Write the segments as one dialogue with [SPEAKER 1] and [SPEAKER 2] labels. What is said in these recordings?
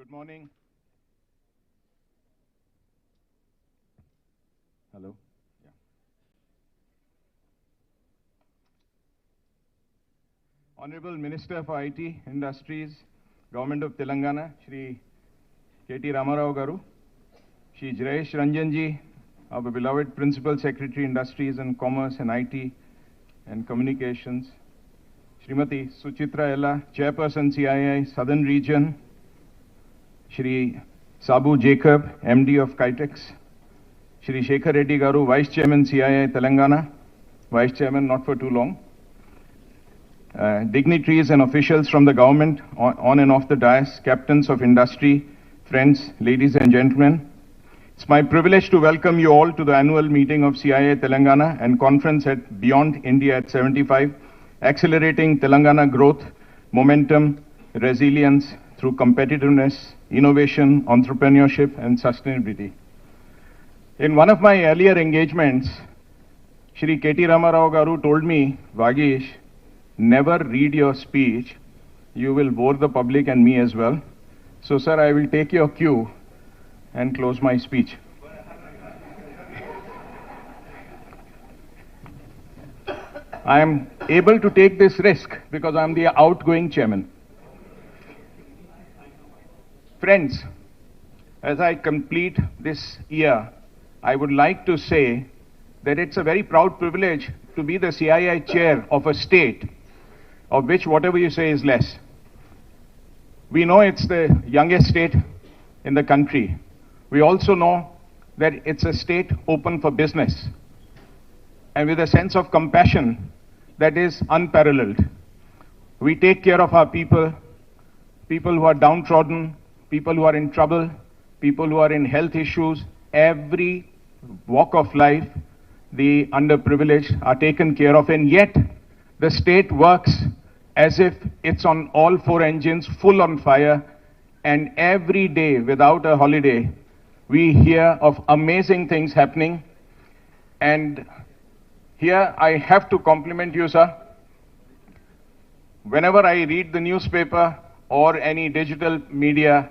[SPEAKER 1] Good morning. Hello. Yeah. Honorable Minister for IT Industries, Government of Telangana, Shri KT Ramarao Garu, Shri Jayesh Ranjanji, our beloved Principal Secretary Industries and Commerce and IT and Communications, Srimati Suchitra Ella, Chairperson CII Southern Region, Shri Sabu Jacob, MD of Kitex, Shri Shekhar Reddy Garu, Vice Chairman CII Telangana, Vice Chairman not for too long, dignitaries and officials from the government on and off the dais, captains of industry, friends, ladies and gentlemen. It's my privilege to welcome you all to the annual meeting of CII Telangana and conference at Beyond India at 75, accelerating Telangana growth, momentum, resilience through competitiveness, innovation, entrepreneurship and sustainability. In one of my earlier engagements, Shri KT Ramarao Garu told me, Vagish, never read your speech. You will bore the public and me as well. So, sir, I will take your cue and close my speech. I am able to take this risk because I am the outgoing chairman. Friends, as I complete this year, I would like to say that it's a very proud privilege to be the CII chair of a state of which whatever you say is less. We know it's the youngest state in the country. We also know that it's a state open for business and with a sense of compassion that is unparalleled. We take care of our people, people who are downtrodden, people who are in trouble, people who are in health issues, every walk of life, the underprivileged are taken care of, and yet the state works as if it's on all four engines, full on fire, and every day without a holiday, we hear of amazing things happening. And here I have to compliment you, sir. Whenever I read the newspaper or any digital media,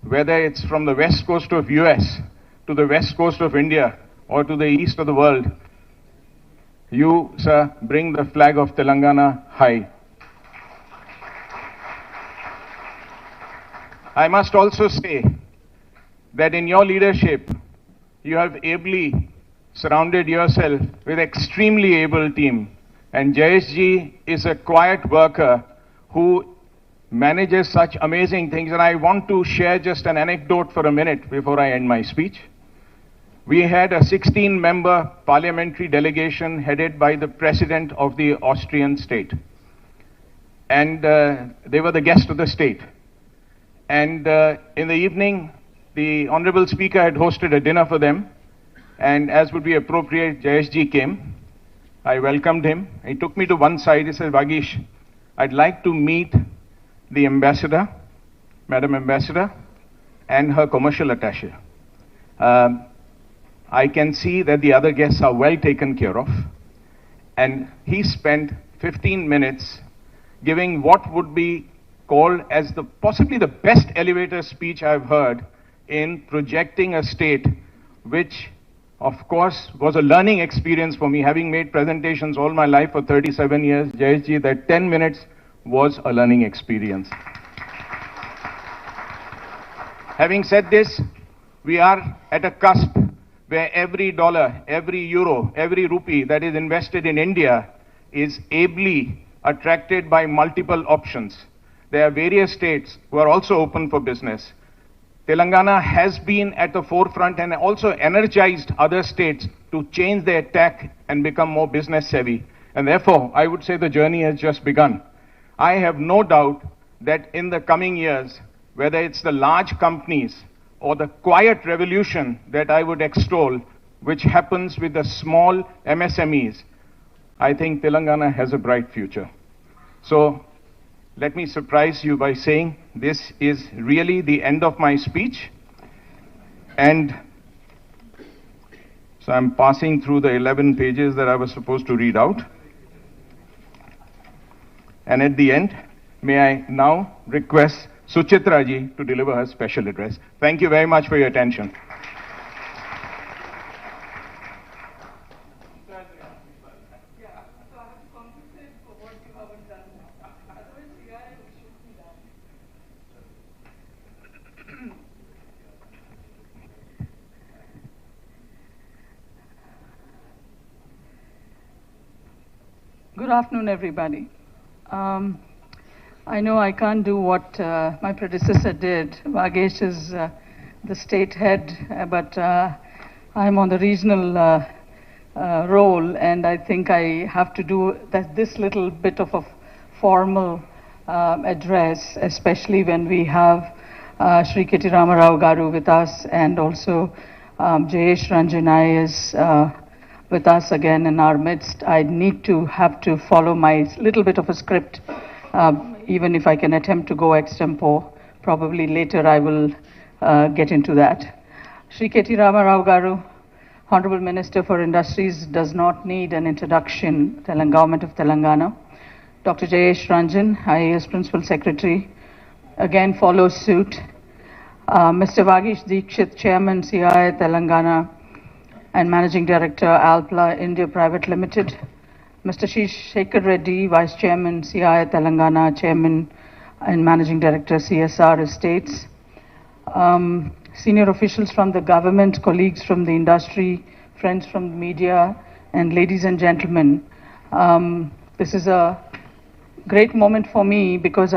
[SPEAKER 1] whether it's from the west coast of US to the west coast of India or to the east of the world, you, sir, bring the flag of Telangana high. I must also say that in your leadership, you have ably surrounded yourself with extremely able team. And Jayesh ji is a quiet worker who manages such amazing things. And I want to share just an anecdote for a minute before I end my speech. We had a 16-member parliamentary delegation headed by the president of the Austrian state. And they were the guest of the state. And in the evening, the Honorable Speaker had hosted a dinner for them. And as would be appropriate, Jayesh ji came. I welcomed him. He took me to one side. He said, Vagish, I'd like to meet the ambassador, Madam Ambassador, and her commercial attaché. I can see that the other guests are well taken care of. And he spent 15 minutes giving what would be called as possibly the best elevator speech I've heard in projecting a state which, of course, was a learning experience for me, having made presentations all my life for 37 years. Jayesh ji, that 10 minutes was a learning experience. Having said this, we are at a cusp where every dollar, every euro, every rupee that is invested in India is ably attracted by multiple options. There are various states who are also open for business. Telangana has been at the forefront and also energized other states to change their tack and become more business savvy. And therefore, I would say the journey has just begun. I have no doubt that in the coming years, whether it's the large companies or the quiet revolution that I would extol, which happens with the small MSMEs, I think Telangana has a bright future. So let me surprise you by saying this is really the end of my speech. And so I'm passing through the 11 pages that I was supposed to read out. And at the end, may I now request Suchitra ji to deliver her special address. Thank you very much for your attention.
[SPEAKER 2] Good afternoon, everybody. I know I can't do what my predecessor did. Vagesh is the state head, but I'm on the regional role, and I think I have to do this little bit of a formal address, especially when we have Shri K.T. Ramarao Garu with us, and also Jayesh Ranjan is with us again in our midst. I need to have to follow my little bit of a script, even if I can attempt to go extempo. Probably later I will get into that. Shri K.T. Ramarao Garu, Honorable Minister for Industries, does not need an introduction. Government of Telangana. Dr. Jayesh Ranjan, IAS Principal Secretary, again follows suit. Mr. Vagesh Dikshit, Chairman, CII Telangana, and Managing Director, Alpla India Private Limited. Mr. Shekhar Reddy, Vice Chairman, CII Telangana, Chairman and Managing Director, CSR Estates. Senior officials from the government, colleagues from the industry, friends from the media, and ladies and gentlemen. This is a great moment for me because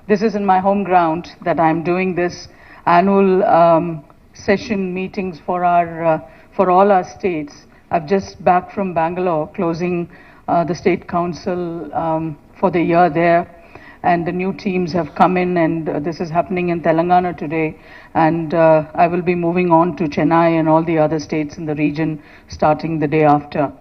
[SPEAKER 2] this is in my home ground that I'm doing this annual session meetings for all our states. I've just back from Bangalore, closing the state council for the year there, and the new teams have come in, and this is happening in Telangana today, and I will be moving on to Chennai and all the other states in the region starting the day after.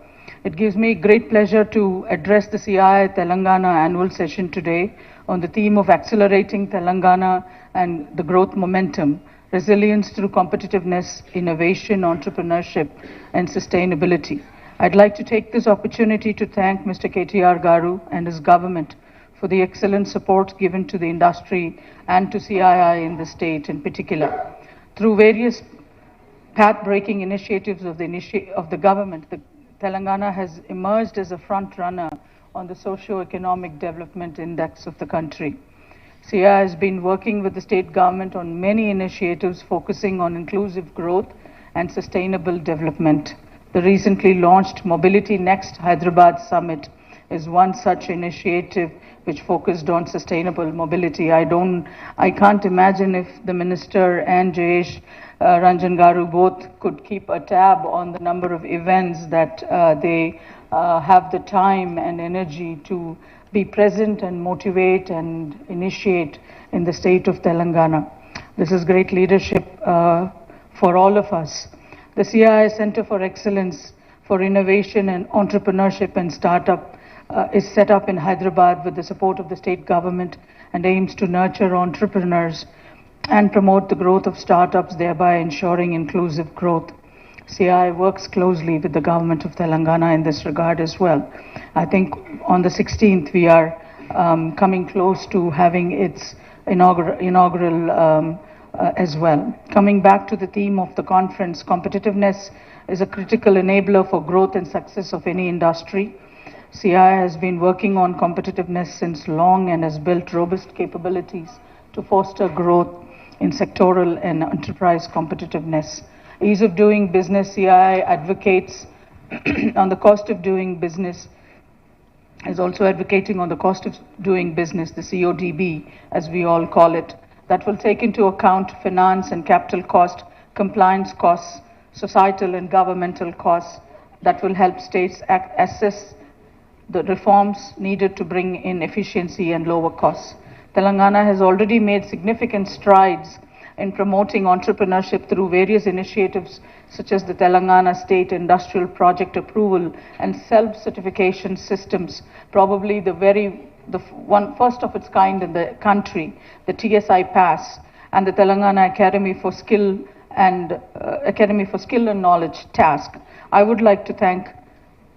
[SPEAKER 2] It gives me great pleasure to address the CII Telangana annual session today on the theme of accelerating Telangana and the growth momentum, resilience through competitiveness, innovation, entrepreneurship, and sustainability. I'd like to take this opportunity to thank Mr. KTR Garu and his government for the excellent support given to the industry and to CII in the state in particular. Through various path-breaking initiatives of the government, the Telangana has emerged as a front runner on the socio-economic development index of the country. CII has been working with the state government on many initiatives focusing on inclusive growth and sustainable development. The recently launched Mobility Next Hyderabad Summit is one such initiative which focused on sustainable mobility. I can't imagine if the minister and Jayesh Ranjan Garu both could keep a tab on the number of events that they have the time and energy to be present and motivate and initiate in the state of Telangana. This is great leadership for all of us. The CII Center for Excellence for Innovation and Entrepreneurship and Startup is set up in Hyderabad with the support of the state government and aims to nurture entrepreneurs and promote the growth of startups, thereby ensuring inclusive growth. CII works closely with the government of Telangana in this regard as well. I think on the 16th we are coming close to having its inaugural as well. Coming back to the theme of the conference, competitiveness is a critical enabler for growth and success of any industry. CII has been working on competitiveness since long and has built robust capabilities to foster growth in sectoral and enterprise competitiveness. Ease of doing business, CII advocates on the cost of doing business, is also advocating on the cost of doing business, the CODB, as we all call it, that will take into account finance and capital cost, compliance costs, societal and governmental costs, that will help states assess the reforms needed to bring in efficiency and lower costs. Telangana has already made significant strides in promoting entrepreneurship through various initiatives such as the Telangana State Industrial Project Approval and self-certification systems, probably the one first of its kind in the country, the TSI Pass, and the Telangana Academy for Skill and Knowledge task. I would like to thank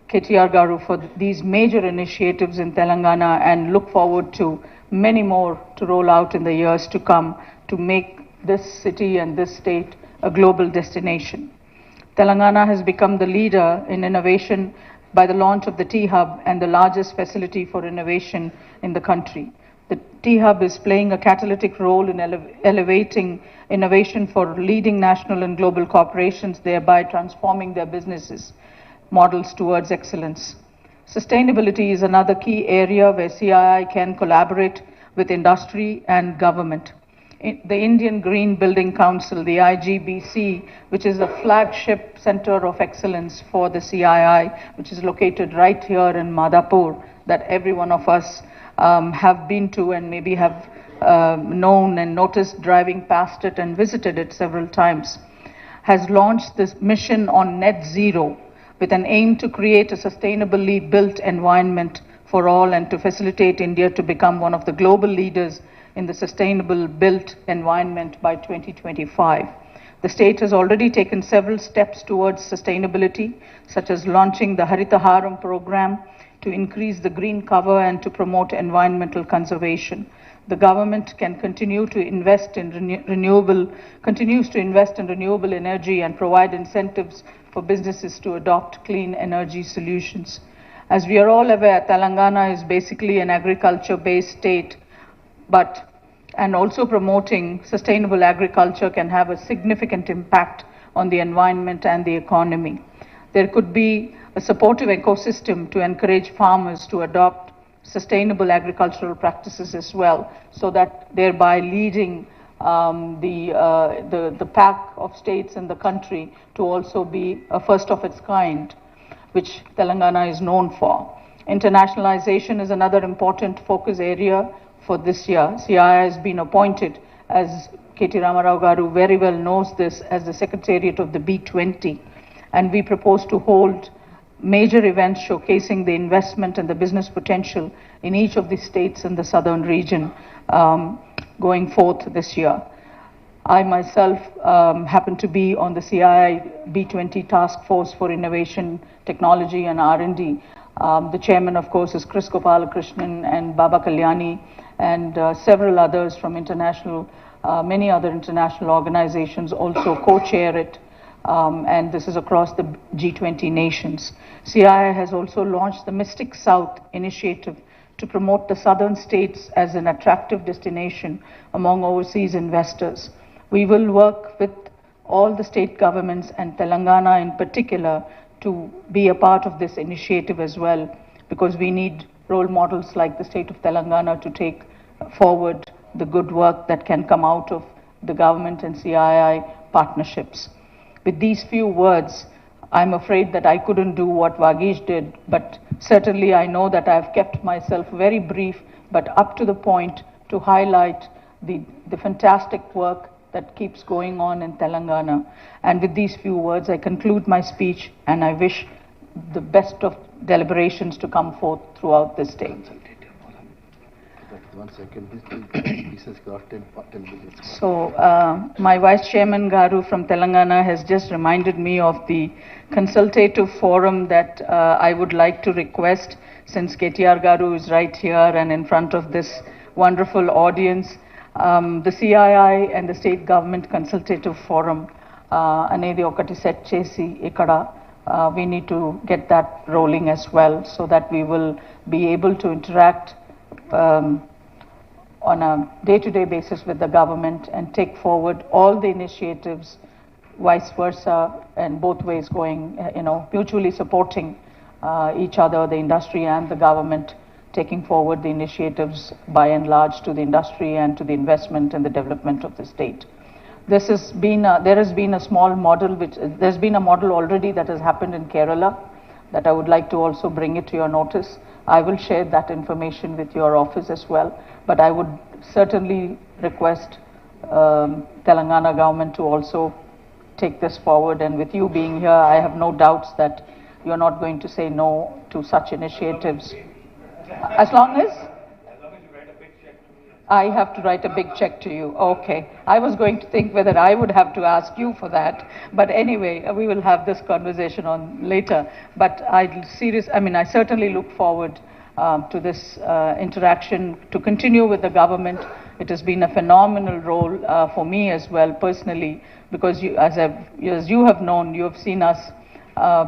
[SPEAKER 2] KTR Garu for these major initiatives in Telangana and look forward to many more to roll out in the years to come to make this city and this state a global destination. Telangana has become the leader in innovation by the launch of the T-Hub and the largest facility for innovation in the country. The T-Hub is playing a catalytic role in elevating innovation for leading national and global corporations, thereby transforming their businesses models towards excellence. Sustainability is another key area where CII can collaborate with industry and government. The Indian Green Building Council, the IGBC, which is a flagship center of excellence for the CII, which is located right here in Madhapur, that every one of us have been to and maybe have known and noticed driving past it and visited it several times, has launched this mission on net zero with an aim to create a sustainably built environment for all and to facilitate India to become one of the global leaders in the sustainable built environment by 2025. The state has already taken several steps towards sustainability, such as launching the Harita Haram program to increase the green cover and to promote environmental conservation. The government can continue to invest in continues to invest in renewable energy and provide incentives for businesses to adopt clean energy solutions. As we are all aware, Telangana is basically an agriculture-based state, and also promoting sustainable agriculture can have a significant impact on the environment and the economy. There could be a supportive ecosystem to encourage farmers to adopt sustainable agricultural practices as well, so that thereby leading the pack of states in the country to also be a first of its kind, which Telangana is known for. Internationalization is another important focus area for this year. CII has been appointed, as KT Ramarao Garu very well knows this, as the Secretariat of the B20, and we propose to hold major events showcasing the investment and the business potential in each of the states in the southern region going forth this year. I myself happen to be on the CII B20 Task Force for Innovation, Technology and R&D. The chairman, of course, is Chris Gopalakrishnan and Baba Kalyani, and several others from international, many other international organizations also co-chair it. And this is across the G20 nations. CII has also launched the Mystic South initiative to promote the southern states as an attractive destination among overseas investors. We will work with all the state governments and Telangana in particular to be a part of this initiative as well, because we need role models like the state of Telangana to take forward the good work that can come out of the government and CII partnerships. With these few words, I'm afraid that I couldn't do what Vagish did, but certainly I know that I've kept myself very brief, but up to the point to highlight the fantastic work that keeps going on in Telangana. And with these few words, I conclude my speech, and I wish the best of deliberations to come forth throughout the state. So, my Vice Chairman Garu from Telangana has just reminded me of the consultative forum that I would like to request, since KTR Garu is right here and in front of this wonderful audience. The CII and the State Government Consultative Forum అనేది ఒకటి set చేసి ఇక్కడ we need to get that rolling as well, so that we will be able to interact on a day-to-day basis with the government and take forward all the initiatives, vice versa, and both ways going, mutually supporting each other, the industry and the government, taking forward the initiatives by and large to the industry and to the investment and the development of the state. There has been a small model, there's been a model already that has happened in Kerala that I would like to also bring it to your notice. I will share that information with your office as well, but I would certainly request Telangana government to also take this forward, and with you being here, I have no doubts that you're not going to say no to such initiatives. As long as I have to write a big check to you. Okay. I was going to think whether I would have to ask you for that. But anyway, we will have this conversation on later. But I certainly look forward to this interaction, to continue with the government. It has been a phenomenal role for me as well personally, because as you have known, you have seen us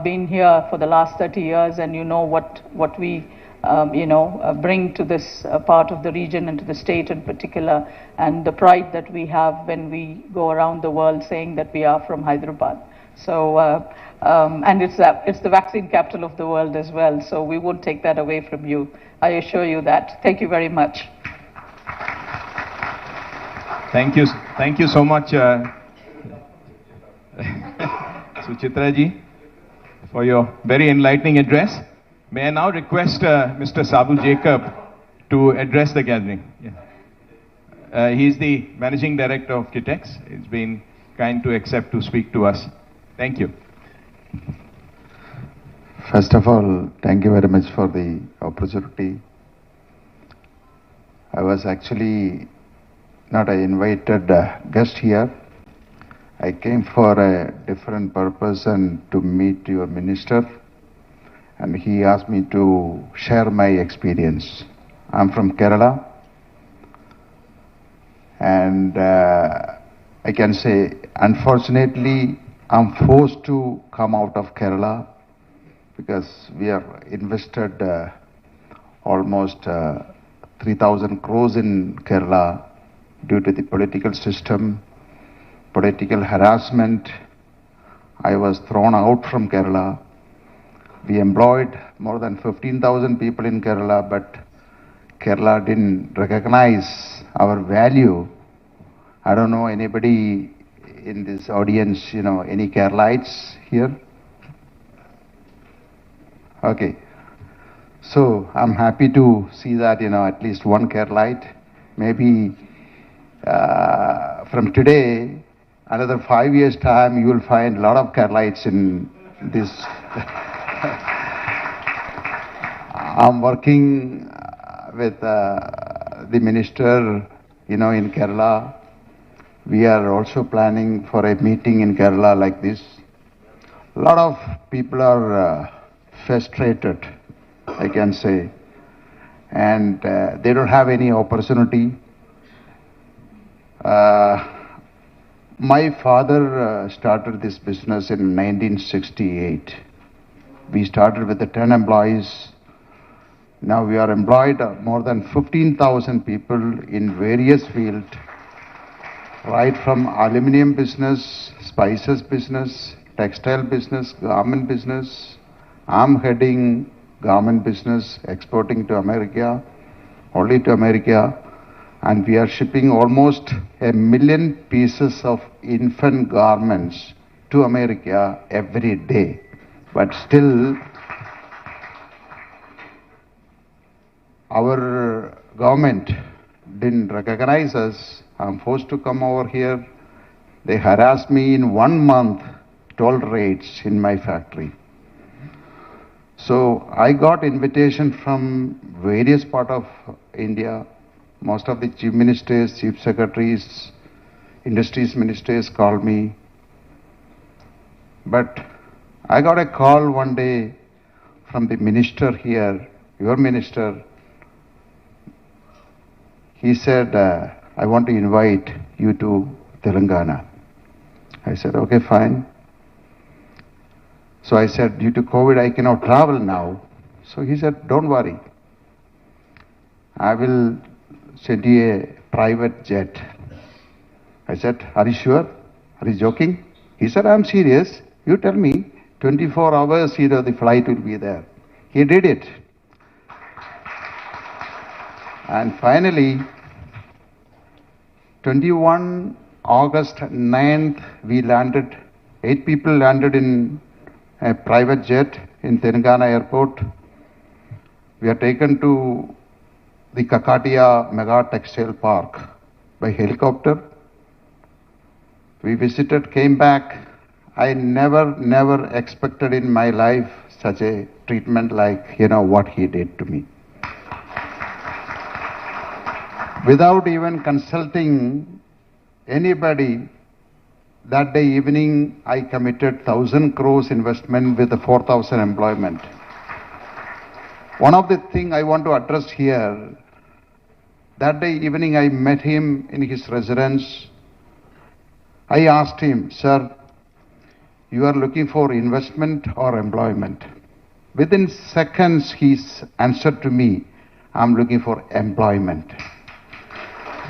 [SPEAKER 2] been here for the last 30 years, and you know what we bring to this part of the region and to the state in particular, and the pride that we have when we go around the world saying that we are from Hyderabad. So, and it's the vaccine capital of the world as well, so we won't take that away from you. I assure you that. Thank you very much.
[SPEAKER 1] Thank you so much, Suchitra ji, for your very enlightening address. May I now request Mr. Sabu Jacob to address the gathering. Yeah. He is the Managing Director of KTX. He's been kind to accept to speak to us. Thank you.
[SPEAKER 3] First of all, thank you very much for the opportunity. I was actually not an invited guest here. I came for a different purpose and to meet your minister, and he asked me to share my experience. I'm from Kerala, and I can say, unfortunately, I'm forced to come out of Kerala because we have invested almost 3,000 crores in Kerala due to the political system, political harassment. I was thrown out from Kerala. We employed more than 15,000 people in Kerala, but Kerala didn't recognize our value. I don't know anybody in this audience, any Keralites here? Okay. So I'm happy to see that, at least one Keralite. Maybe from today, another 5 years' time, you will find a lot of Keralites in this. I'm working with the minister, in Kerala. We are also planning for a meeting in Kerala like this. A lot of people are frustrated, I can say, and they don't have any opportunity. My father started this business in 1968. We started with the 10 employees. Now we are employed more than 15,000 people in various fields, right from aluminum business, spices business, textile business, garment business. I'm heading garment business, exporting to America, only to America. And we are shipping almost 1 million pieces of infant garments to America every day. But still, our government didn't recognize us. I'm forced to come over here. They harassed me in 1 month, toll rates in my factory. So I got invitation from various parts of India. Most of the chief ministers, chief secretaries, industries ministers called me. But I got a call one day from the minister here, your minister. He said, I want to invite you to Telangana. I said, okay, fine. So I said, due to COVID, I cannot travel now. So he said, don't worry. I will send you a private jet. I said, are you sure? Are you joking? He said, I'm serious. You tell me, 24 hours, the flight will be there. He did it. And finally, 21 August 9th, we landed, 8 people landed in a private jet in Telangana airport. We are taken to the Kakatiya mega textile park by helicopter. We visited, came back. I never expected in my life such a treatment like, what he did to me. Without even consulting anybody, that day evening, I committed 1,000 crores investment with a 4,000 employment. One of the things I want to address here, that day evening I met him in his residence. I asked him, sir, you are looking for investment or employment? Within seconds, he answered to me, I'm looking for employment.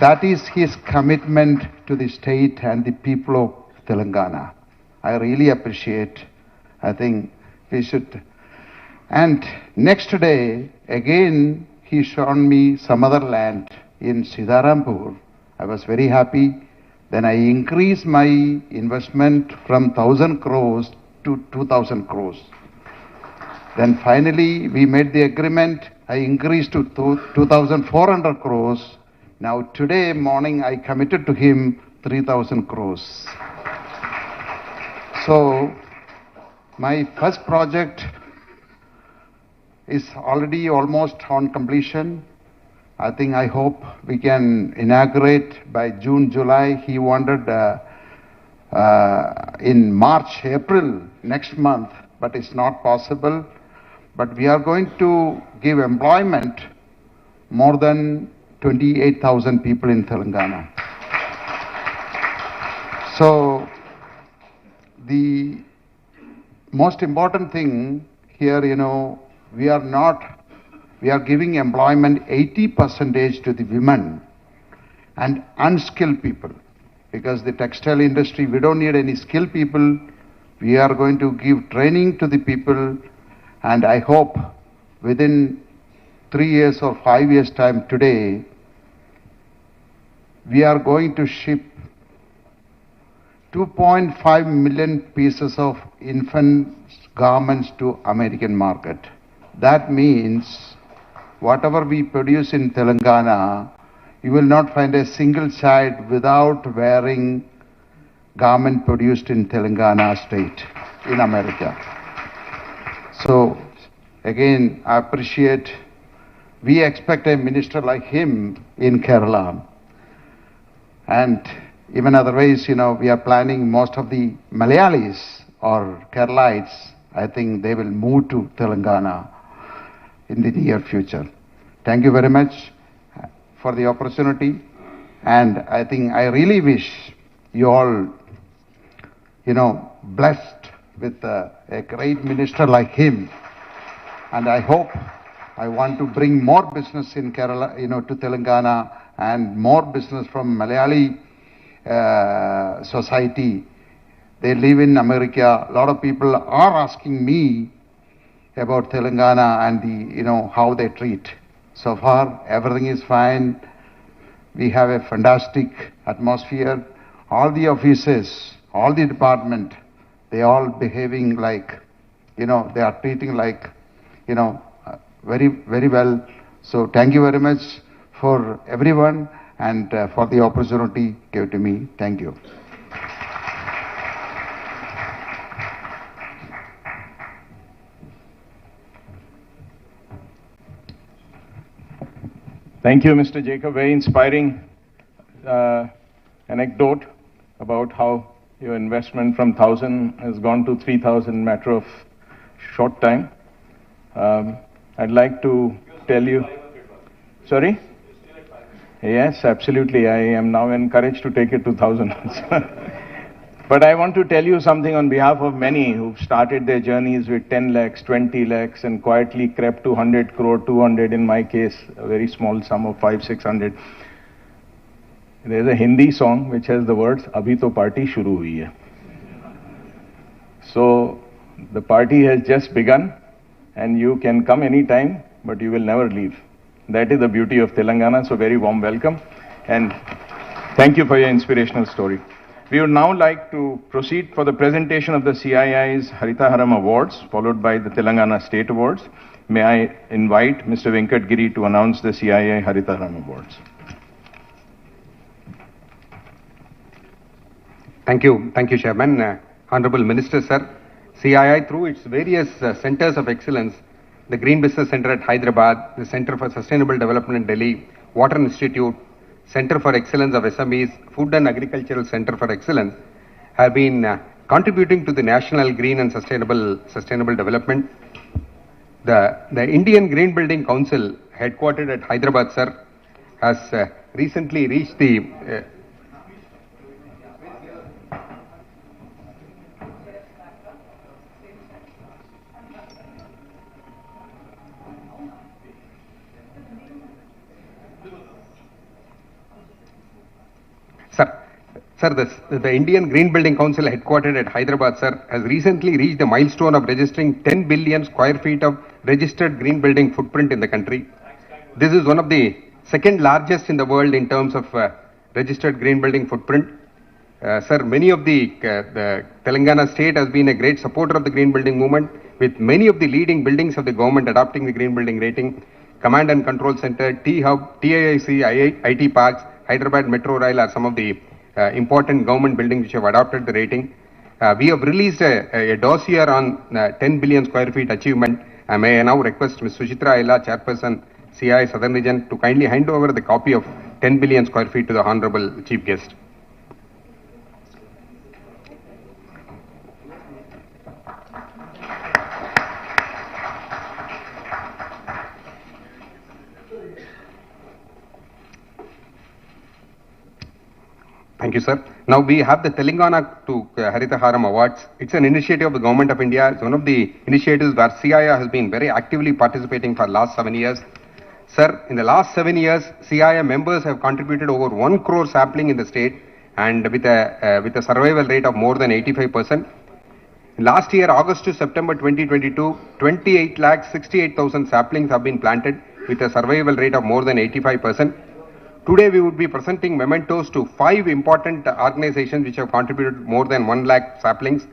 [SPEAKER 3] That is his commitment to the state and the people of Telangana. I really appreciate. I think we should. And next day, again, he shown me some other land in Sidarampur. I was very happy. Then I increased my investment from 1,000 crores to 2,000 crores. Then finally, we made the agreement. I increased to 2,400 crores. Now today morning, I committed to him 3,000 crores. So my first project is already almost on completion. I hope we can inaugurate by June, July. He wanted in March, April next month, but it's not possible. But we are going to give employment more than 28,000 people in Telangana. So the most important thing here, we are giving employment 80% to the women and unskilled people. Because the textile industry, we don't need any skilled people. We are going to give training to the people, and I hope within 3 years or 5 years time today, we are going to ship 2.5 million pieces of infant garments to American market. That means whatever we produce in Telangana, you will not find a single child without wearing garment produced in Telangana state in America. So again, I appreciate, we expect a minister like him in Kerala. And even otherwise, we are planning most of the Malayalis or Keralites, I think they will move to Telangana in the near future. Thank you very much for the opportunity. And I think I really wish you all, blessed with a great minister like him. And I want to bring more business in Kerala, to Telangana, and more business from Malayali society. They live in America. A lot of people are asking me about Telangana and how they treat. So far, everything is fine. We have a fantastic atmosphere. All the offices, all the department, they all behaving like, they are treating like, very, very well. So thank you very much for everyone and for the opportunity given to me. Thank you.
[SPEAKER 1] Thank you, Mr. Jacob. Very inspiring anecdote about how your investment from 1,000 has gone to 3,000 matter of short time. I'd like to tell you. Sorry? Yes, absolutely. I am now encouraged to take it to 1,000. But I want to tell you something on behalf of many who've started their journeys with 10 lakhs, 20 lakhs, and quietly crept to 100 crore, 200 in my case, a very small sum of 500, 600. There's a Hindi song which has the words, Abhi to party shuru hui hai. So the party has just begun, and you can come anytime, but you will never leave. That is the beauty of Telangana, so very warm welcome, and thank you for your inspirational story. We would now like to proceed for the presentation of the CII's Haritaharam Awards, followed by the Telangana State Awards. May I invite Mr. Venkat Giri to announce the CII Haritaharam Awards.
[SPEAKER 4] Thank you, Chairman. Honorable Minister, sir. CII, through its various centers of excellence, the Green Business Center at Hyderabad, the Center for Sustainable Development in Delhi, Water Institute, Center for Excellence of SMEs, Food and Agricultural Center for Excellence, have been contributing to the national green and sustainable development. The Indian Green Building Council, headquartered at Hyderabad, sir, has recently reached the the Indian Green Building Council, headquartered at Hyderabad, sir, has recently reached the milestone of registering 10 billion square feet of registered green building footprint in the country. This is one of the second largest in the world in terms of registered green building footprint. Sir, many of the Telangana state has been a great supporter of the green building movement, with many of the leading buildings of the government adopting the green building rating. Command and Control Center, T-Hub, TIC, IT Parks, Hyderabad Metro Rail are some of the important government buildings which have adopted the rating. We have released a dossier on 10 billion square feet achievement. May I now request Ms. Suchitra Aila, Chairperson, CII Southern Region, to kindly hand over the copy of 10 billion square feet to the Honorable Chief Guest. Thank you, sir. Now we have the Telangana to Haritaharam Awards. It's an initiative of the Government of India. It's one of the initiatives where CII has been very actively participating for the last 7 years. Sir, in the last 7 years, CII members have contributed over 1 crore sapling in the state, and with a survival rate of more than 85%. Last year, August to September 2022, 28,68,000 saplings have been planted with a survival rate of more than 85%. Today we would be presenting mementos to 5 important organizations which have contributed more than 1 lakh saplings.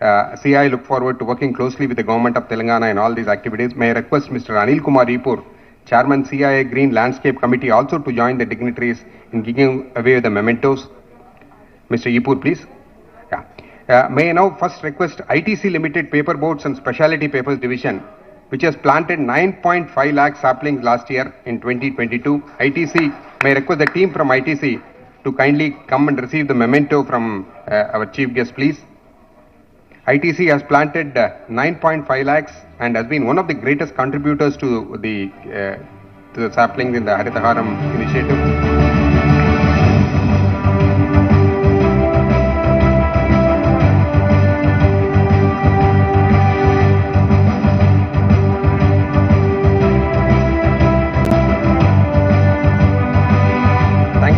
[SPEAKER 4] CII look forward to working closely with the Government of Telangana in all these activities. May I request Mr. Anil Kumar Ipur, Chairman CII Green Landscape Committee, also to join the dignitaries in giving away the mementos. Mr. Ipur, please. May I now first request ITC Limited Paperboards and Specialty Papers Division, which has planted 9.5 lakh saplings last year in 2022. ITC, may I request the team from ITC to kindly come and receive the memento from our chief guest, please. ITC has planted 9.5 lakhs and has been one of the greatest contributors to the saplings in the Haritaharam initiative.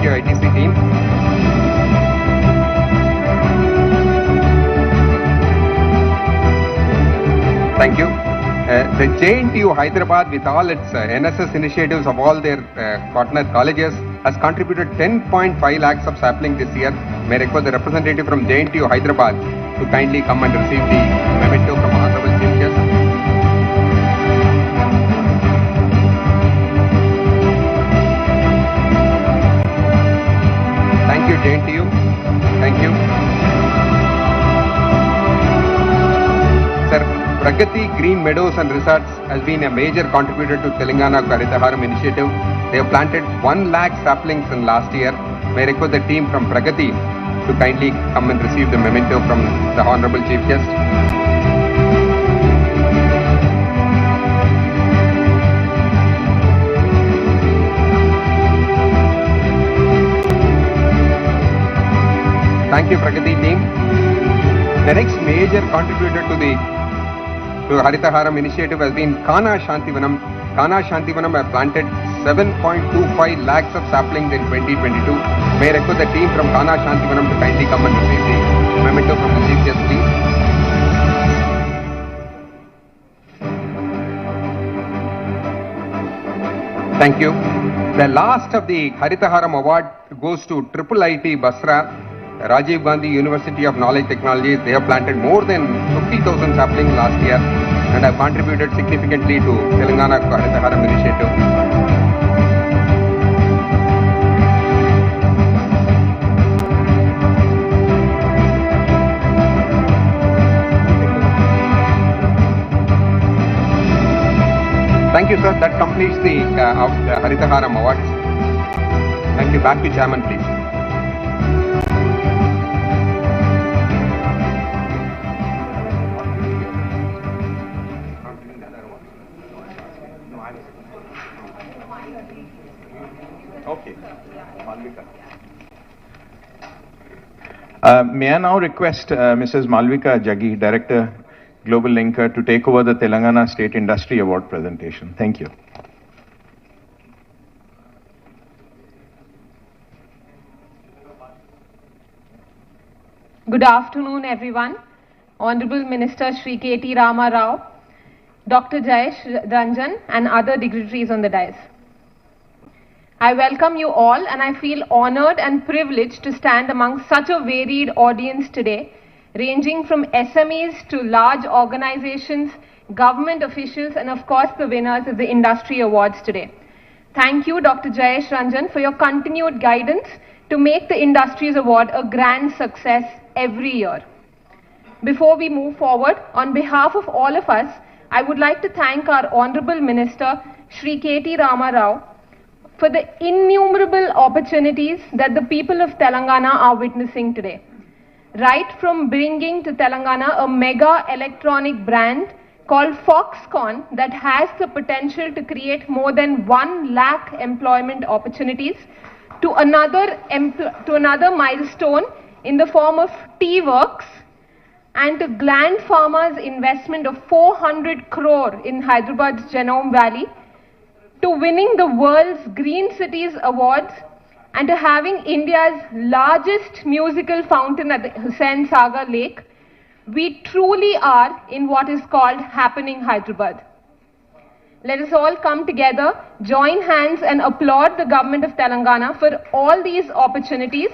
[SPEAKER 4] ITC team. Thank you. The JNTU Hyderabad, with all its NSS initiatives of all their partner colleges, has contributed 10.5 lakhs of saplings this year. May I request the representative from JNTU Hyderabad to kindly come and receive the memento from Honorable Chief Guest. JNTU. Thank you. Sir, Pragati Green Meadows and Resorts has been a major contributor to Telangana Haritaharam initiative. They have planted 1 lakh saplings in last year. May I request the team from Pragati to kindly come and receive the memento from the Honorable Chief Guest. Thank you, Prakati team. The next major contributor to Haritaharam initiative has been Kana Shantivanam. Kana Shantivanam have planted 7.25 lakhs of saplings in 2022. May I request the team from Kana Shantivanam to kindly come and receive the memento from the Chief Guest, please. Thank you. The last of the Haritaharam award goes to IIIT Basra, Rajiv Gandhi University of Knowledge Technologies. They have planted more than 50,000 saplings last year and have contributed significantly to Telangana Haritaharam initiative. Thank you, sir. That completes the Haritaharam Awards. Thank you. Back to Chairman, please.
[SPEAKER 1] May I now request Mrs. Malvika Jaggi, Director, Global Linker, to take over the Telangana State Industry Award presentation. Thank you.
[SPEAKER 5] Good afternoon, everyone. Honorable Minister Shri K.T. Rama Rao, Dr. Jayesh Ranjan, and other dignitaries on the dais. I welcome you all, and I feel honored and privileged to stand among such a varied audience today, ranging from SMEs to large organizations, government officials, and of course the winners of the industry awards today. Thank you, Dr. Jayesh Ranjan, for your continued guidance to make the Industries Award a grand success every year. Before we move forward, on behalf of all of us, I would like to thank our Honorable Minister, Shri K.T. Rama Rao, for the innumerable opportunities that the people of Telangana are witnessing today. Right from bringing to Telangana a mega electronic brand called Foxconn that has the potential to create more than 1 lakh employment opportunities, to another milestone in the form of T-Works, and to Gland Pharma's investment of 400 crore in Hyderabad's Genome Valley, to winning the world's Green Cities Awards, and to having India's largest musical fountain at the Hussain Sagar Lake, we truly are in what is called Happening Hyderabad. Let us all come together, join hands and applaud the government of Telangana for all these opportunities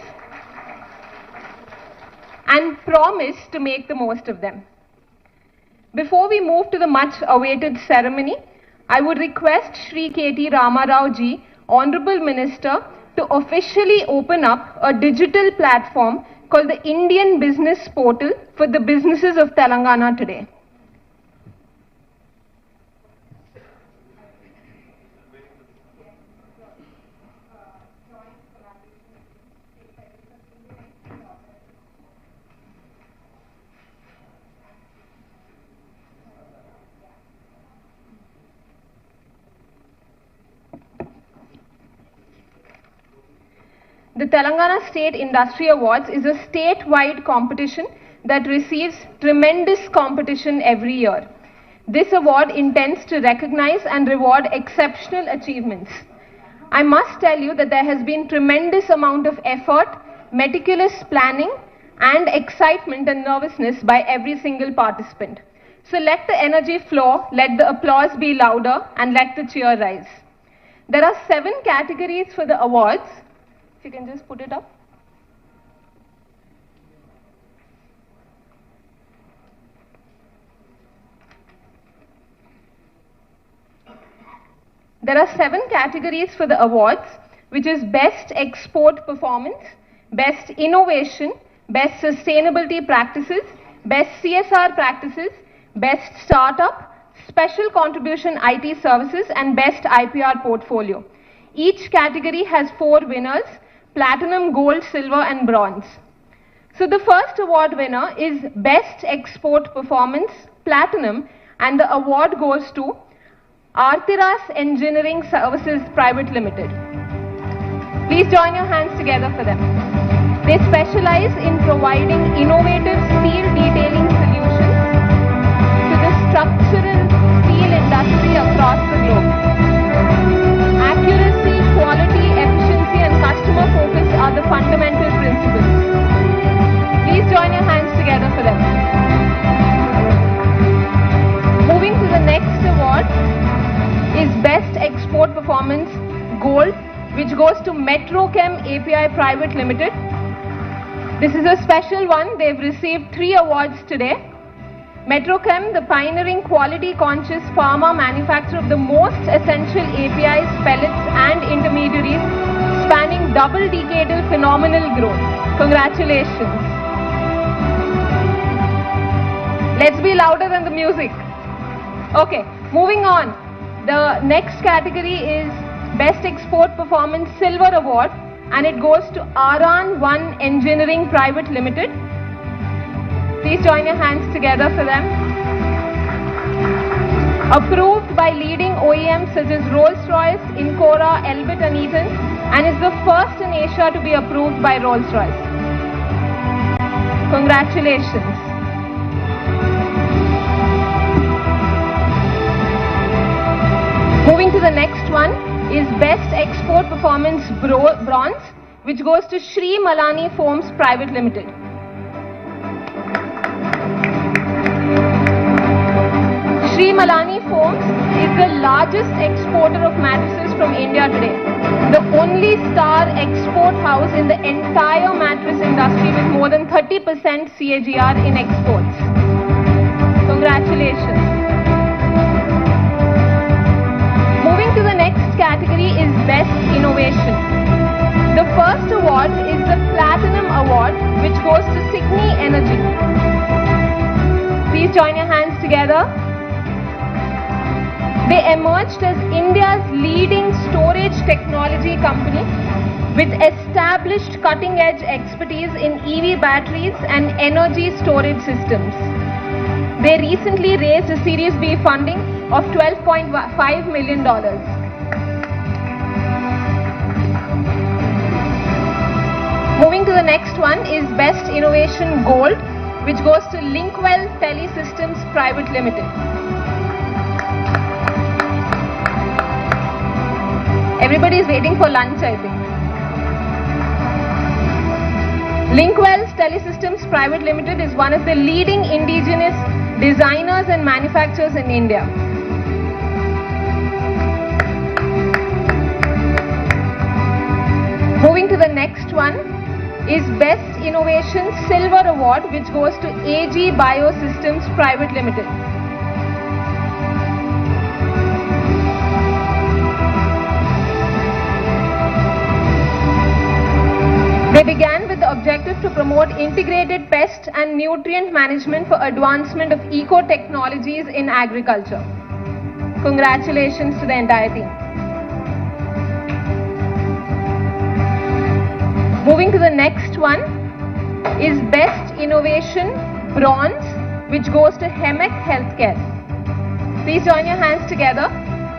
[SPEAKER 5] and promise to make the most of them. Before we move to the much awaited ceremony, I would request Shri K.T. Rama Rao ji, Honorable Minister, to officially open up a digital platform called the Indian Business Portal for the businesses of Telangana today. The Telangana State Industry Awards is a statewide competition that receives tremendous competition every year. This award intends to recognize and reward exceptional achievements. I must tell you that there has been tremendous amount of effort, meticulous planning, and excitement and nervousness by every single participant. So let the energy flow, let the applause be louder, and let the cheer rise. There are 7 categories for the awards. You can just put it up. There are 7 categories for the awards, which is Best Export Performance, Best Innovation, Best Sustainability Practices, Best CSR Practices, Best Startup, Special Contribution IT Services, and Best IPR Portfolio. Each category has 4 winners: Platinum, Gold, Silver, and Bronze. So the first award winner is Best Export Performance, Platinum, and the award goes to Artiras Engineering Services Private Limited. Please join your hands together for them. They specialize in providing innovative steel detailing solutions to the structural steel industry across the globe. Accuracy, quality, efficiency, and customer focus are the fundamental principles. Please join your hands together for them. Moving to the next award is Best Export Performance Gold, which goes to Metrochem API Private Limited. This is a special one. They've received 3 awards today. Metrochem, the pioneering quality-conscious pharma manufacturer of the most essential APIs, pellets, and intermediaries, spanning double-decadal phenomenal growth. Congratulations. Let's be louder than the music. Okay, moving on. The next category is Best Export Performance Silver Award, and it goes to Aran 1 Engineering Private Limited. Please join your hands together for them. Approved by leading OEMs such as Rolls-Royce, Incora, Elbit and Eaton, and is the first in Asia to be approved by Rolls-Royce. Congratulations. Moving to the next one is Best Export Performance Bronze, which goes to Shri Malani Foams Private Limited. Shri Malani Foams is the largest exporter of mattresses from India today. The only star export house in the entire mattress industry with more than 30% CAGR in exports. Congratulations. Moving to the next category is Best Innovation. The first award is the Platinum Award, which goes to Signy Energy. Please join your hands together. They emerged as India's leading storage technology company with established cutting-edge expertise in EV batteries and energy storage systems. They recently raised a Series B funding of $12.5 million. Moving to the next one is Best Innovation Gold, which goes to Linkwell Telesystems Private Limited. Everybody is waiting for lunch, I think. Linkwell Telesystems Private Limited is one of the leading indigenous designers and manufacturers in India. Moving to the next one is Best Innovation Silver Award, which goes to AG Biosystems Private Limited. They began with the objective to promote integrated pest and nutrient management for advancement of eco-technologies in agriculture. Congratulations to the entire team. Moving to the next one is Best Innovation Bronze, which goes to Hemek Healthcare. Please join your hands together.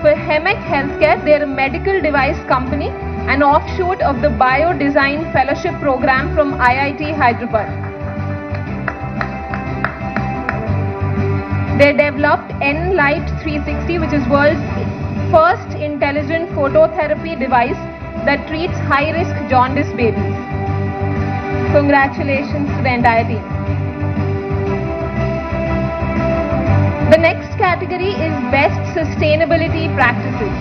[SPEAKER 5] For Hemek Healthcare, they are a medical device company, an offshoot of the Bio-Design Fellowship Program from IIT Hyderabad. They developed N-Light 360, which is world's first intelligent phototherapy device that treats high-risk jaundice babies. Congratulations to the entire team. The next category is Best Sustainability Practices.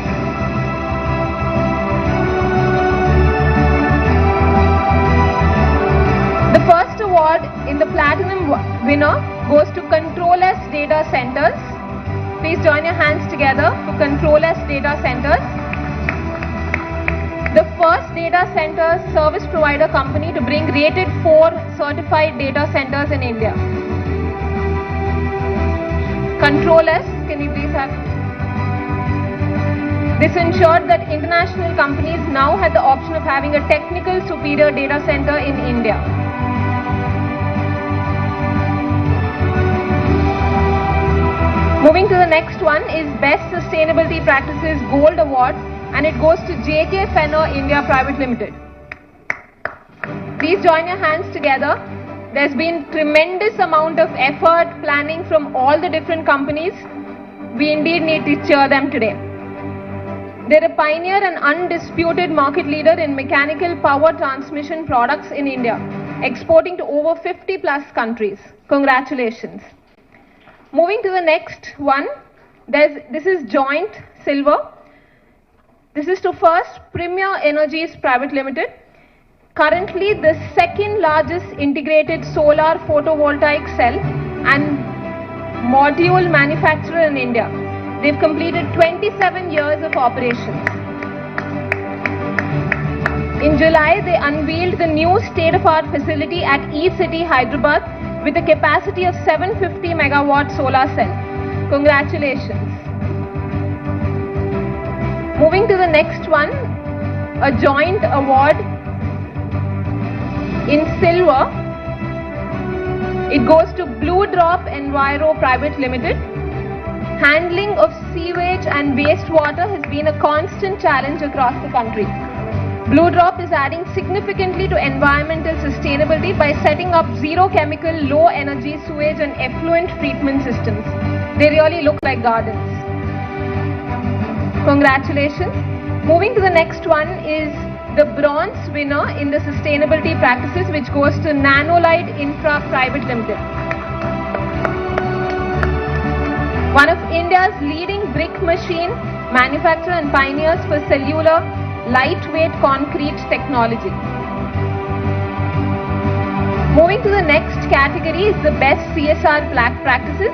[SPEAKER 5] The first award in the Platinum winner goes to Control-S Data Centers. Please join your hands together for Control-S Data Centers. The first data center service provider company to bring rated 4 certified data centers in India. Control-S, can you please have? This ensured that international companies now had the option of having a technical superior data center in India. Moving to the next one is Best Sustainability Practices Gold Award, and it goes to JK Fenner India Private Limited. Please join your hands together. There's been tremendous amount of effort, planning from all the different companies. We indeed need to cheer them today. They're a pioneer and undisputed market leader in mechanical power transmission products in India, exporting to over 50 plus countries. Congratulations. Moving to the next one, this is Joint Silver. This is to first Premier Energies Private Limited, currently the second largest integrated solar photovoltaic cell and module manufacturer in India. They've completed 27 years of operations. In July, they unveiled the new state-of-the-art facility at E-City, Hyderabad, with a capacity of 750 megawatt solar cell. Congratulations. Moving to the next one, a joint award in silver. It goes to Blue Drop Enviro Private Limited. Handling of sewage and wastewater has been a constant challenge across the country. Blue Drop is adding significantly to environmental sustainability by setting up zero chemical, low energy sewage and effluent treatment systems. They really look like gardens. Congratulations. Moving to the next one is the bronze winner in the sustainability practices, which goes to Nanolite Infra Private Limited. One of India's leading brick machine manufacturer and pioneers for cellular lightweight concrete technology. Moving to the next category is the best CSR practices.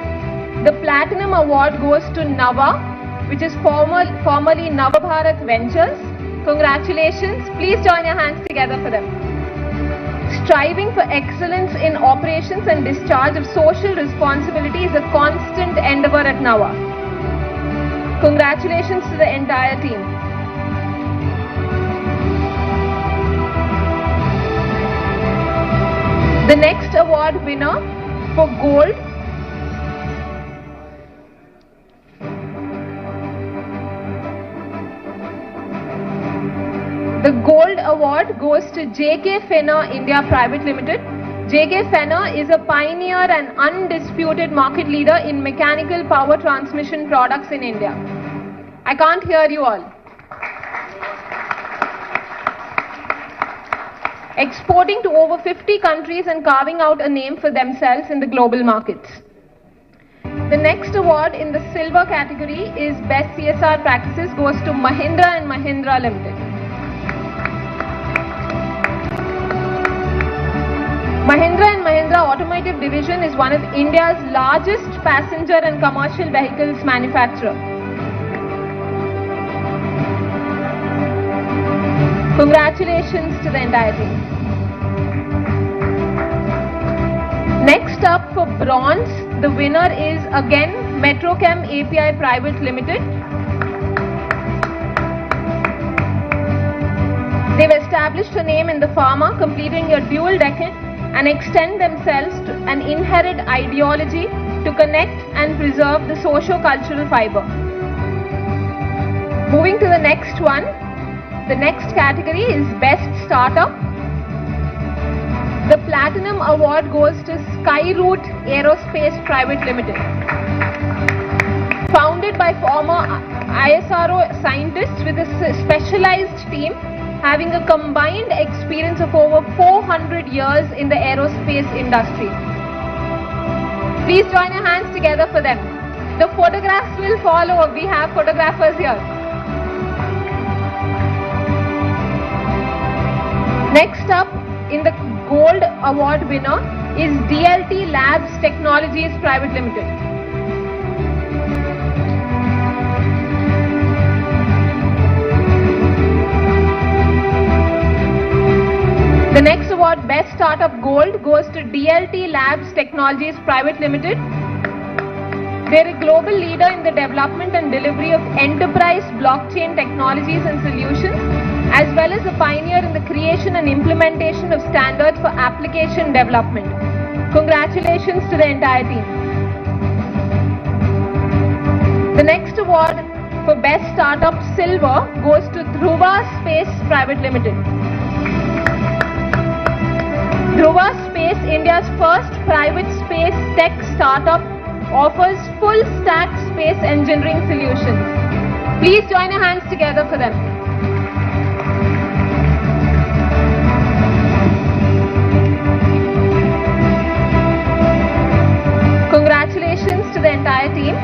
[SPEAKER 5] The Platinum Award goes to Nava, which is formerly Nava Bharat Ventures. Congratulations. Please join your hands together for them. Striving for excellence in operations and discharge of social responsibility is a constant endeavor at Nava. Congratulations to the entire team. The next award winner for gold The gold award goes to JK Fenner India Private Limited. JK Fenner is a pioneer and undisputed market leader in mechanical power transmission products in India. I can't hear you all. Exporting to over 50 countries and carving out a name for themselves in the global markets. The next award in the silver category is Best CSR Practices goes to Mahindra & Mahindra Limited. Mahindra & Mahindra Automotive Division is one of India's largest passenger and commercial vehicles manufacturer. Congratulations to the entire team. Next up for bronze, the winner is again Metrochem API Private Limited. They've established a name in the pharma, completing a dual decade and extend themselves to an inherent ideology to connect and preserve the socio-cultural fiber. Moving to the next one, the next category is Best Startup. The Platinum Award goes to Skyroot Aerospace Private Limited. Founded by former ISRO scientists with a specialized team having a combined experience of over 400 years in the aerospace industry. Please join your hands together for them. The photographs will follow. We have photographers here. Next up in the gold award winner is DLT Labs Technologies Private Limited. The next award, Best Startup Gold, goes to DLT Labs Technologies Private Limited. They are a global leader in the development and delivery of enterprise blockchain technologies and solutions, as well as a pioneer in the creation and implementation of standards for application development. Congratulations to the entire team. The next award for Best Startup Silver goes to Dhruva Space Private Limited. Dhruva Space, India's first private space tech startup, offers full stack space engineering solutions. Please join your hands together for them. Congratulations to the entire team.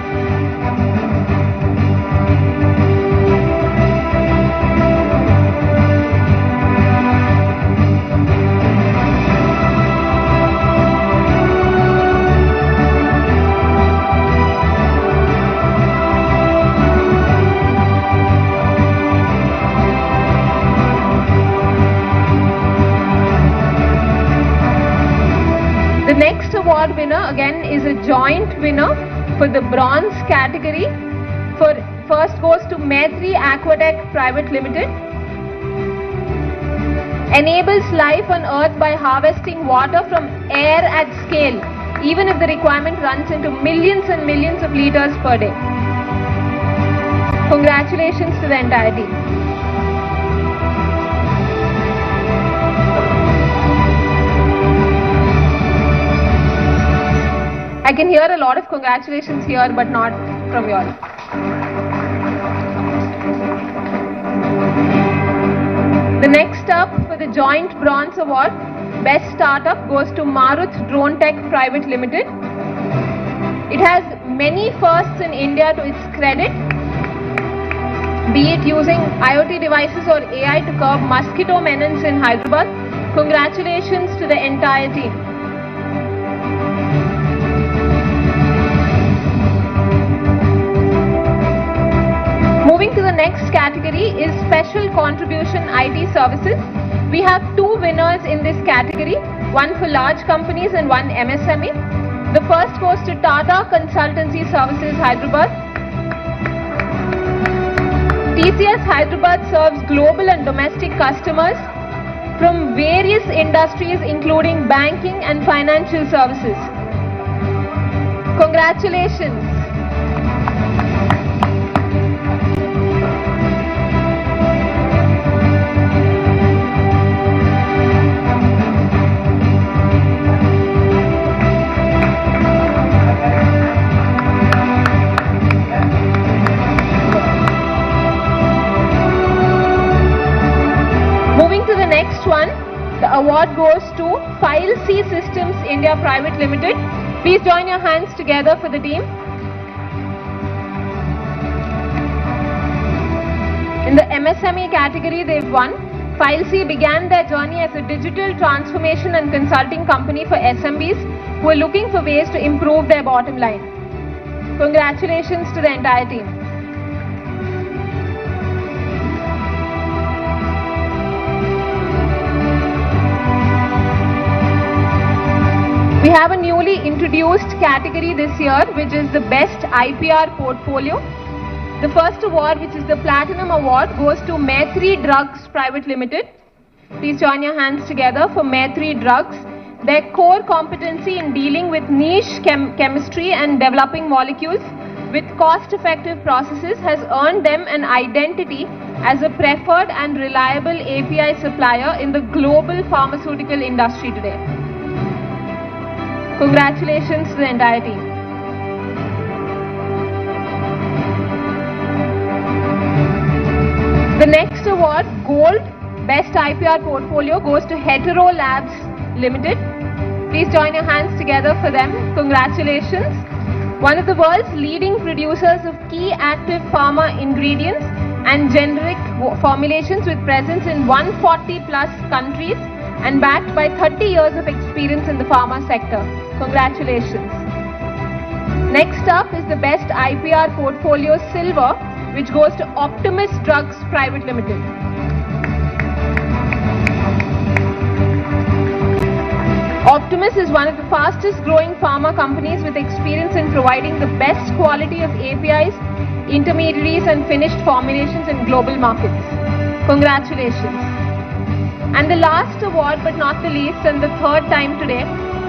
[SPEAKER 5] The next award winner again is a joint winner for the bronze category. For first goes to Maitri Aquatech Private Limited. Enables life on earth by harvesting water from air at scale, even if the requirement runs into millions and millions of liters per day. Congratulations to the entire team. can hear a lot of congratulations here, but not from you all. The next up for the Joint Bronze Award, Best Startup, goes to Maruth Drone Tech Private Limited. It has many firsts in India to its credit, be it using IoT devices or AI to curb mosquito menace in Hyderabad. Congratulations to the entire team. Moving to the next category is Special Contribution IT Services. We have two winners in this category, one for large companies and one MSME. The first goes to Tata Consultancy Services, Hyderabad. TCS Hyderabad serves global and domestic customers from various industries including banking and financial services. Congratulations. The award goes to File C Systems India Private Limited. Please join your hands together for the team. In the MSME category, they've won. File C began their journey as a digital transformation and consulting company for SMBs who are looking for ways to improve their bottom line. Congratulations to the entire team. We have a newly introduced category this year, which is the Best IPR Portfolio. The first award, which is the Platinum Award, goes to Maitri Drugs Private Limited. Please join your hands together for Maitri Drugs. Their core competency in dealing with niche chemistry and developing molecules with cost-effective processes has earned them an identity as a preferred and reliable API supplier in the global pharmaceutical industry today. Congratulations to the entire team. The next award, Gold Best IPR Portfolio, goes to Hetero Labs Limited. Please join your hands together for them. Congratulations. One of the world's leading producers of key active pharma ingredients and generic formulations with presence in 140 plus countries and backed by 30 years of experience in the pharma sector. Congratulations. Next up is the Best IPR Portfolio Silver, which goes to Optimus Drugs Private Limited. Optimus is one of the fastest growing pharma companies with experience in providing the best quality of APIs, intermediaries and finished formulations in global markets. Congratulations. And the last award, but not the least, and the third time today,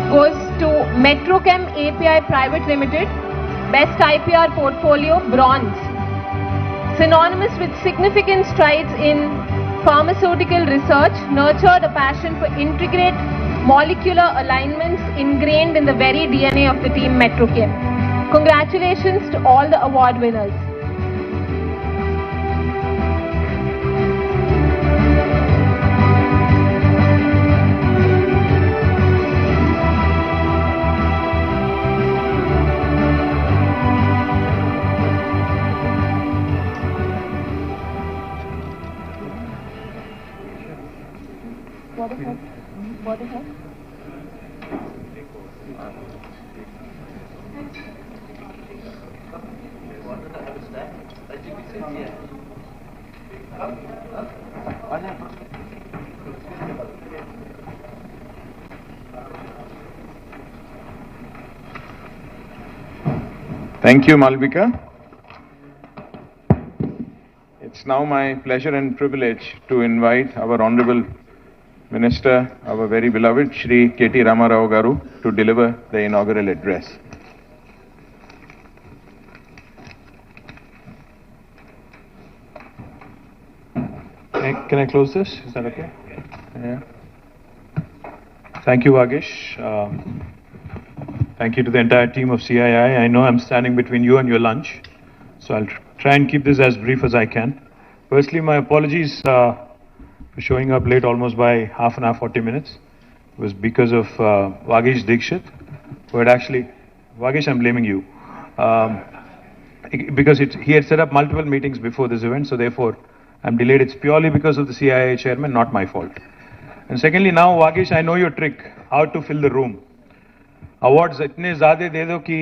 [SPEAKER 5] goes to Metrochem API Private Limited, Best IPR Portfolio Bronze. Synonymous with significant strides in pharmaceutical research, nurtured a passion for intricate molecular alignments ingrained in the very DNA of the team Metrochem. Congratulations to all the award winners. What the heck?
[SPEAKER 1] Thank you, Malvika. It's now my pleasure and privilege to invite our Honorable Minister, our very beloved Shri KT Rama Rao Garu, to deliver the inaugural address.
[SPEAKER 6] Can I close this? Is that okay? Yeah. Thank you, Vagish. Thank you to the entire team of CII. I know I'm standing between you and your lunch, so I'll try and keep this as brief as I can. Firstly, my apologies for showing up late almost by half an hour, 40 minutes. It was because of Vagish Dikshit, who had actually, Vagish, I'm blaming you. Because he had set up multiple meetings before this event, so therefore I'm delayed. It's purely because of the CII chairman, not my fault. And secondly, now Vagish, I know your trick, how to fill the room. Awards इतने ज़्यादा दे दो कि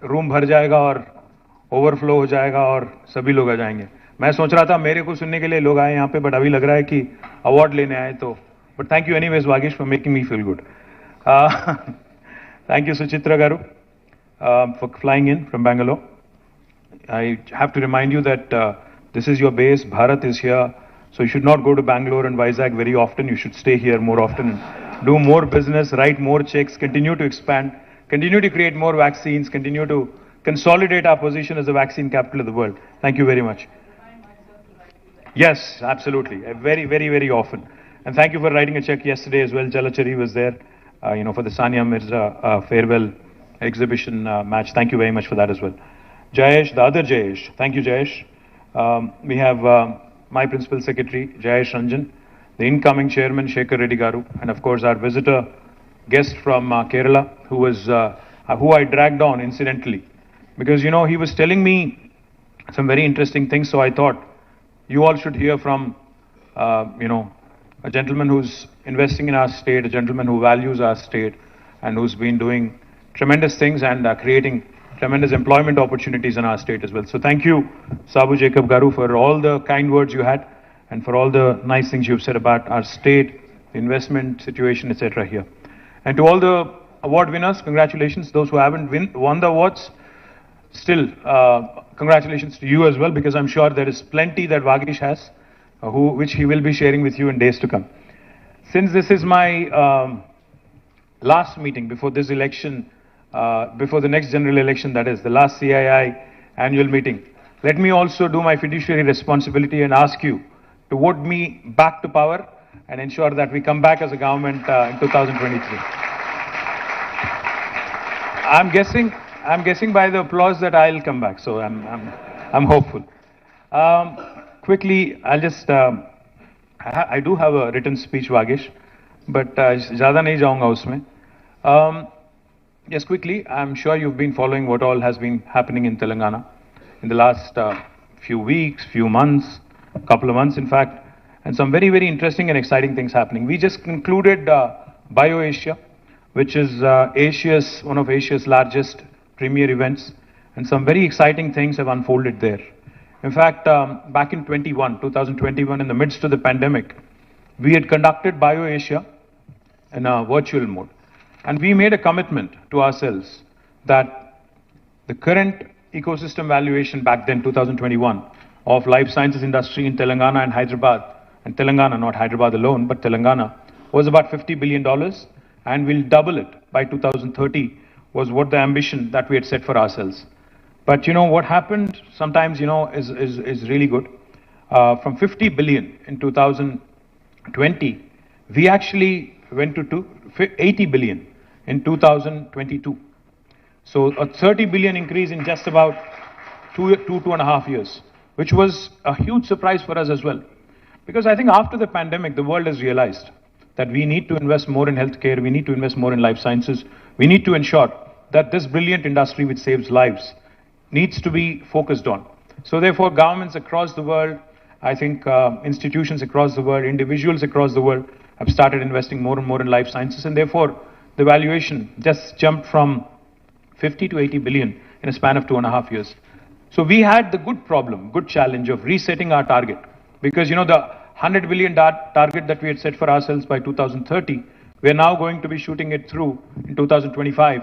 [SPEAKER 6] room भर जाएगा और overflow हो जाएगा और सभी लोग आ जाएंगे. मैं सोच रहा था मेरे को सुनने के लिए लोग आए यहाँ पे, but अभी लग रहा है कि award लेने आए तो. But thank you anyways, Vagish, for making me feel good. Thank you, Suchitra Garu, for flying in from Bangalore. I have to remind you that this is your base. Bharat is here. So you should not go to Bangalore and Vizag very often. You should stay here more often and do more business, write more checks, continue to expand, continue to create more vaccines, continue to consolidate our position as the vaccine capital of the world. Thank you very much. Yes, absolutely. Very, very, very often. And thank you for writing a check yesterday as well. Jalachari was there, for the Sania Mirza farewell exhibition match. Thank you very much for that as well. Jayesh, the other Jayesh. Thank you, Jayesh. We have my Principal Secretary, Jayesh Ranjan, the incoming Chairman, Shekhar Reddy Garu, and of course our visitor guest from Kerala, who I dragged on incidentally. Because, he was telling me some very interesting things, so I thought you all should hear from, a gentleman who's investing in our state, a gentleman who values our state, and who's been doing tremendous things and creating tremendous employment opportunities in our state as well. So thank you, Sabu Jacob Garu, for all the kind words you had and for all the nice things you've said about our state, the investment situation, etc. here. And to all the award winners, congratulations. Those who haven't won the awards, still congratulations to you as well, because I'm sure there is plenty that Vagish has, which he will be sharing with you in days to come. Since this is my last meeting before this election, before the next general election, that is the last CII annual meeting, let me also do my fiduciary responsibility and ask you to vote me back to power and ensure that we come back as a government in 2023. I'm guessing by the applause that I'll come back, so I'm hopeful. Quickly, I'll just I do have a written speech, Vagish, but ज़्यादा नहीं जाऊँगा उसमें. Yes, quickly, I'm sure you've been following what all has been happening in Telangana in the last few weeks, few months, couple of months in fact, and some very, very interesting and exciting things happening. We just concluded BioAsia, which is one of Asia's largest premier events, and some very exciting things have unfolded there. In fact, back in 2021, in the midst of the pandemic, we had conducted BioAsia in a virtual mode. And we made a commitment to ourselves that the current ecosystem valuation back then, 2021, of life sciences industry in Telangana and Hyderabad, and Telangana, not Hyderabad alone, but Telangana, was about $50 billion, and we'll double it by 2030, was what the ambition that we had set for ourselves. But what happened sometimes, is really good. From 50 billion in 2020, we actually went to 80 billion in 2022. So a 30 billion increase in just about two and a half years, which was a huge surprise for us as well. Because I think after the pandemic, the world has realized that we need to invest more in healthcare, we need to invest more in life sciences, we need to ensure that this brilliant industry which saves lives needs to be focused on. So therefore, governments across the world, I think institutions across the world, individuals across the world have started investing more and more in life sciences, and therefore the valuation just jumped from 50 to 80 billion in a span of 2.5 years. So we had the good challenge of resetting our target, because the 100 billion target that we had set for ourselves by 2030, we are now going to be shooting it through in 2025,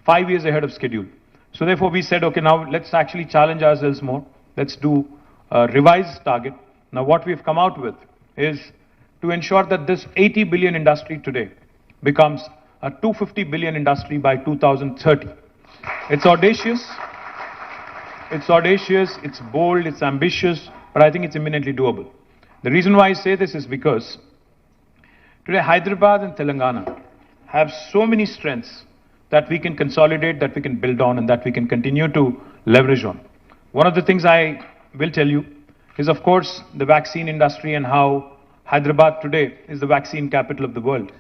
[SPEAKER 6] 5 years ahead of schedule. So therefore we said, okay, now let's actually challenge ourselves more. Let's do a revised target. Now what we've come out with is to ensure that this 80 billion industry today becomes a 250 billion industry by 2030. It's audacious, it's bold, it's ambitious, but I think it's eminently doable. The reason why I say this is because today Hyderabad and Telangana have so many strengths that we can consolidate, that we can build on, and that we can continue to leverage on. One of the things I will tell you is, of course, the vaccine industry and how Hyderabad today is the vaccine capital of the world.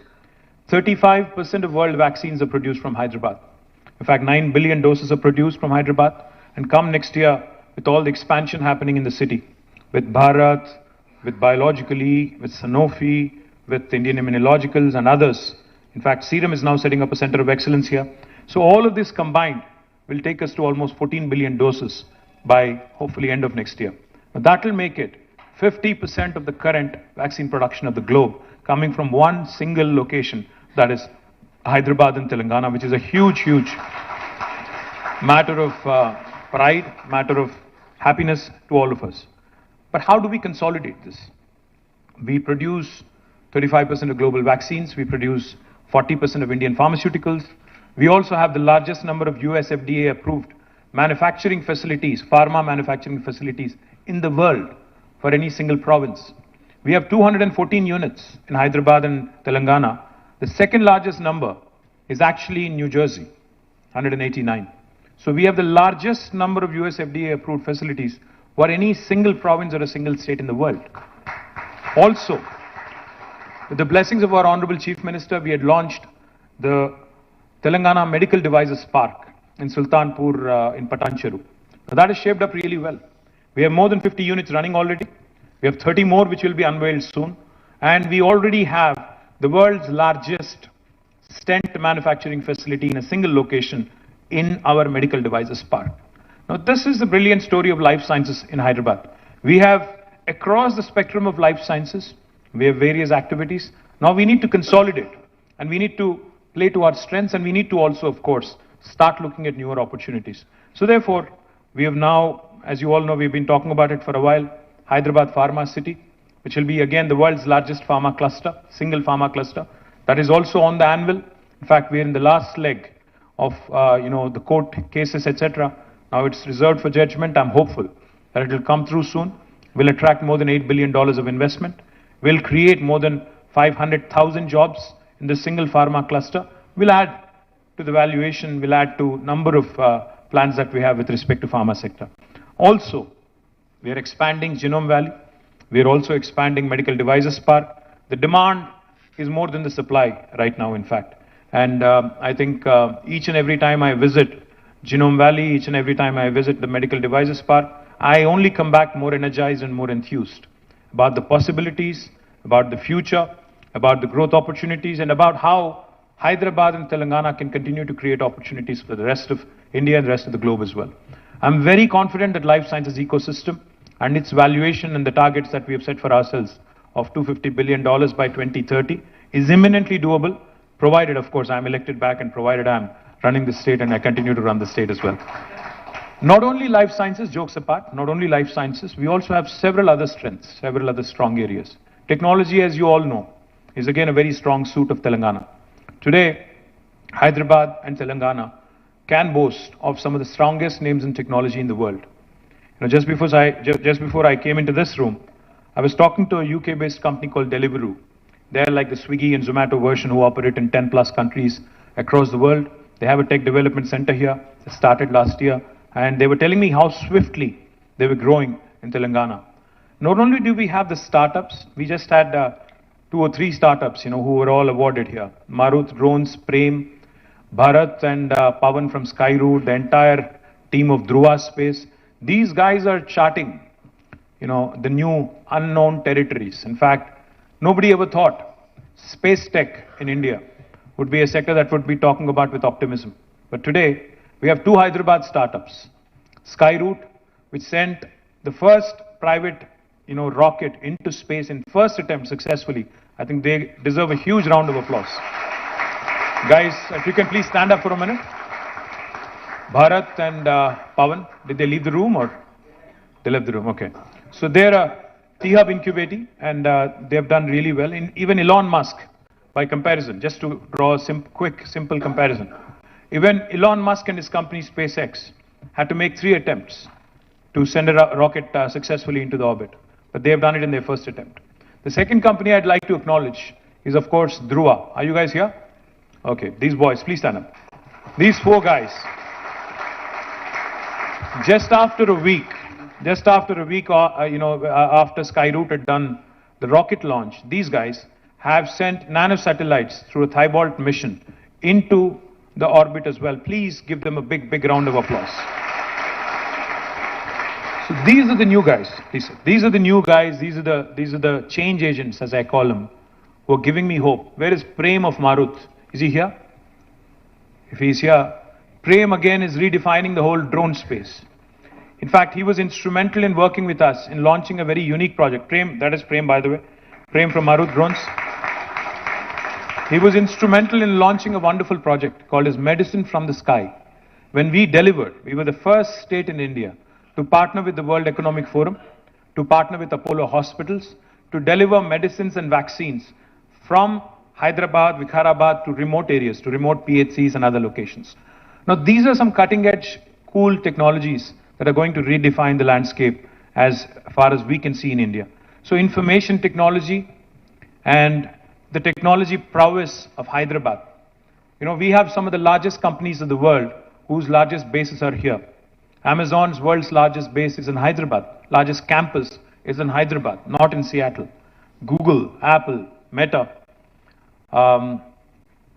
[SPEAKER 6] 35% of world vaccines are produced from Hyderabad. In fact, 9 billion doses are produced from Hyderabad. And come next year, with all the expansion happening in the city, with Bharat, with Biologically, with Sanofi, with Indian Immunologicals and others. In fact, Serum is now setting up a center of excellence here. So all of this combined will take us to almost 14 billion doses by hopefully end of next year. Now that will make it 50% of the current vaccine production of the globe coming from one single location, that is Hyderabad and Telangana, which is a huge, huge matter of pride, matter of happiness to all of us. But how do we consolidate this? We produce 35% of global vaccines. We produce 40% of Indian pharmaceuticals. We also have the largest number of US FDA approved manufacturing facilities, pharma manufacturing facilities in the world for any single province. We have 214 units in Hyderabad and Telangana. The second largest number is actually in New Jersey, 189. So we have the largest number of US FDA approved facilities for any single province or a single state in the world. Also, with the blessings of our Honorable Chief Minister, we had launched the Telangana Medical Devices Park in Sultanpur in Patancheru. Now that is shaped up really well. We have more than 50 units running already. We have 30 more which will be unveiled soon. And we already have the world's largest stent manufacturing facility in a single location in our medical devices park. Now this is the brilliant story of life sciences in Hyderabad. We have across the spectrum of life sciences, we have various activities. Now we need to consolidate and we need to play to our strengths, and we need to also, of course, start looking at newer opportunities. So therefore, we have now, as you all know, we've been talking about it for a while, Hyderabad Pharma City, which will be again the world's largest pharma cluster, single pharma cluster. That is also on the anvil. In fact, we are in the last leg of the court cases, etc. Now it's reserved for judgment. I'm hopeful that it will come through soon. Will attract more than $8 billion of investment. Will create more than 500,000 jobs in the single pharma cluster. Will add to the valuation. Will add to number of plans that we have with respect to pharma sector. Also, we are expanding Genome Valley. We are also expanding Medical Devices Park. The demand is more than the supply right now, in fact. And I think each and every time I visit Genome Valley, each and every time I visit the Medical Devices Park, I only come back more energized and more enthused about the possibilities, about the future, about the growth opportunities, and about how Hyderabad and Telangana can continue to create opportunities for the rest of India and the rest of the globe as well. I'm very confident that life sciences ecosystem and its valuation and the targets that we have set for ourselves of $250 billion by 2030 is imminently doable, provided, of course, I'm elected back and provided I'm running the state and I continue to run the state as well. Not only life sciences, jokes apart, not only life sciences, we also have several other strengths, several other strong areas. Technology, as you all know, is again a very strong suit of Telangana. Today, Hyderabad and Telangana can boast of some of the strongest names in technology in the world. Just before I came into this room, I was talking to a UK-based company called Deliveroo. They're like the Swiggy and Zomato version who operate in 10 plus countries across the world. They have a tech development center here. It started last year. And they were telling me how swiftly they were growing in Telangana. Not only do we have the startups, we just had 2 or 3 startups, who were all awarded here. Marut Drones, Prem, Bharat and Pawan from Skyroot, the entire team of Dhruva Space. These guys are charting, the new unknown territories. In fact, nobody ever thought space tech in India would be a sector that would be talking about with optimism. But today, we have 2 Hyderabad startups. Skyroot, which sent the first private, rocket into space in first attempt successfully. I think they deserve a huge round of applause. Guys, if you can please stand up for a minute. Bharat and Pawan, did they leave the room or? They left the room, okay. So they're a T-Hub incubating and they have done really well. Even Elon Musk, by comparison, just to draw a quick, simple comparison. Even Elon Musk and his company SpaceX had to make 3 attempts to send a rocket successfully into the orbit. But they have done it in their first attempt. The second company I'd like to acknowledge is, of course, Dhruva. Are you guys here? Okay, these boys, please stand up. These four guys, just after a week, after Skyroot had done the rocket launch, these guys have sent nanosatellites through a Thibault mission into the orbit as well. Please give them a big, big round of applause. So these are the new guys. These are the new guys. These are the change agents, as I call them, who are giving me hope. Where is Prem of Marut? Is he here? If he's here, Prem again is redefining the whole drone space. In fact, he was instrumental in working with us in launching a very unique project. Prem, that is Prem, by the way. Prem from Marut Drones. He was instrumental in launching a wonderful project called as Medicine from the Sky. When we delivered, we were the first state in India to partner with the World Economic Forum, to partner with Apollo Hospitals, to deliver medicines and vaccines from Hyderabad, Vikharabad to remote areas, to remote PHCs and other locations. Now, these are some cutting-edge, cool technologies that are going to redefine the landscape as far as we can see in India. So information technology and the technology prowess of Hyderabad. We have some of the largest companies of the world whose largest bases are here. Amazon's world's largest base is in Hyderabad. Largest campus is in Hyderabad, not in Seattle. Google, Apple, Meta,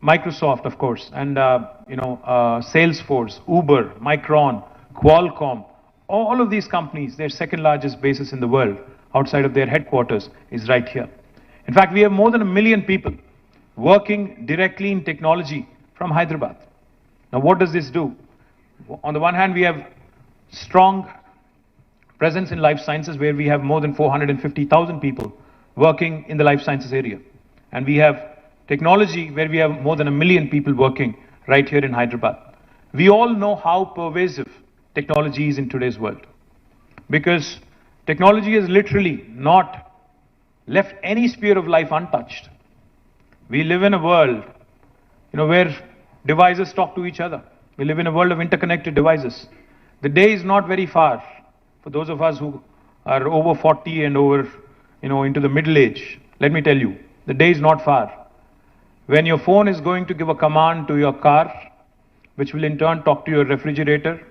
[SPEAKER 6] Microsoft, of course, and Salesforce, Uber, Micron, Qualcomm, all of these companies, their second largest basis in the world outside of their headquarters is right here. In fact, we have more than 1 million people working directly in technology from Hyderabad. Now, what does this do? On the one hand, we have strong presence in life sciences where we have more than 450,000 people working in the life sciences area. And we have technology where we have more than 1 million people working right here in Hyderabad. We all know how pervasive technology is in today's world, because technology has literally not left any sphere of life untouched. We live in a world, where devices talk to each other. We live in a world of interconnected devices. The day is not very far for those of us who are over 40 and over, into the middle age. Let me tell you, the day is not far when your phone is going to give a command to your car, which will in turn talk to your refrigerator,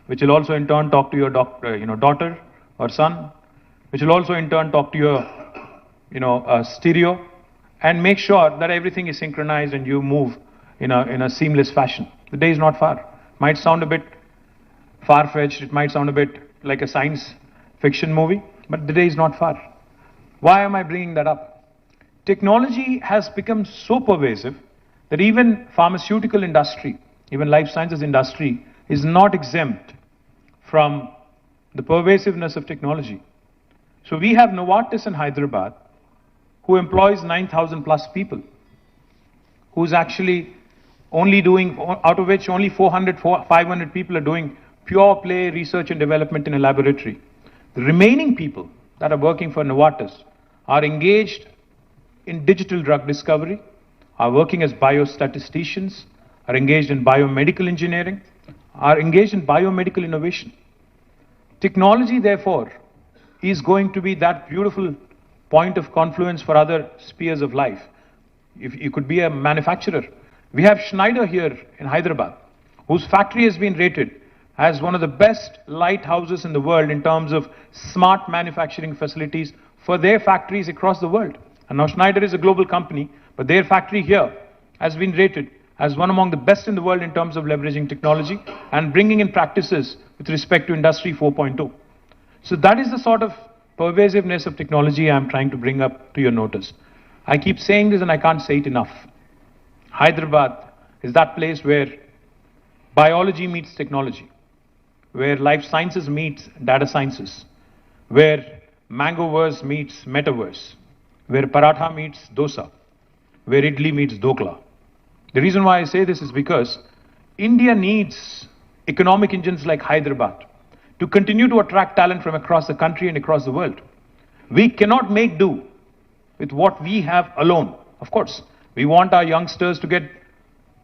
[SPEAKER 6] which will also in turn talk to your daughter or son, which will also in turn talk to your stereo, and make sure that everything is synchronized and you move in a seamless fashion. The day is not far. Might sound a bit far-fetched, it might sound a bit like a science fiction movie, but the day is not far. Why am I bringing that up? Technology has become so pervasive that even pharmaceutical industry, even life sciences industry is not exempt from the pervasiveness of technology. So we have Novartis in Hyderabad, who employs 9,000 plus people, who's actually only doing, out of which only 500 people are doing pure play research and development in a laboratory. The remaining people that are working for Novartis are engaged in digital drug discovery, are working as biostatisticians, are engaged in biomedical engineering, are engaged in biomedical innovation. Technology, therefore, is going to be that beautiful point of confluence for other spheres of life. If you could be a manufacturer. We have Schneider here in Hyderabad, whose factory has been rated as one of the best lighthouses in the world in terms of smart manufacturing facilities for their factories across the world. And now Schneider is a global company, but their factory here has been rated as one among the best in the world in terms of leveraging technology and bringing in practices with respect to Industry 4.0. So that is the sort of pervasiveness of technology I'm trying to bring up to your notice. I keep saying this and I can't say it enough. Hyderabad is that place where biology meets technology, where life sciences meets data sciences, where Mangoverse meets Metaverse, where Paratha meets Dosa, where Idli meets Dokla. The reason why I say this is because India needs economic engines like Hyderabad to continue to attract talent from across the country and across the world. We cannot make do with what we have alone. Of course, we want our youngsters to get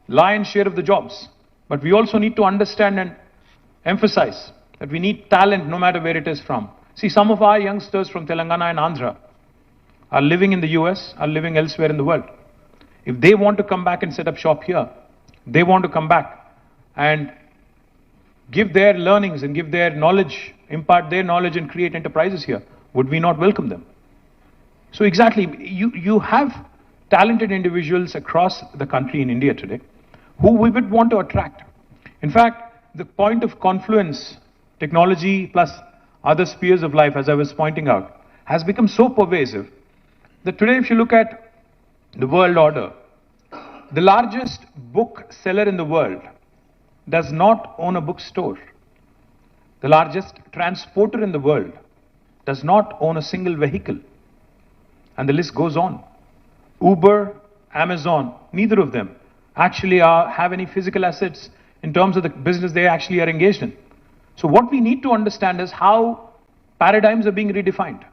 [SPEAKER 6] lion's share of the jobs, but we also need to understand and emphasize that we need talent no matter where it is from. See, some of our youngsters from Telangana and Andhra are living in the US, are living elsewhere in the world. If they want to come back and set up shop here, they want to come back, and give their learnings and give their knowledge, impart their knowledge and create enterprises here, would we not welcome them? So exactly, you have talented individuals across the country in India today who we would want to attract. In fact, the point of confluence, technology plus other spheres of life, as I was pointing out, has become so pervasive that today if you look at the world order, the largest book seller in the world does not own a bookstore. The largest transporter in the world does not own a single vehicle. And the list goes on. Uber, Amazon, neither of them actually have any physical assets in terms of the business they actually are engaged in. So what we need to understand is how paradigms are being redefined,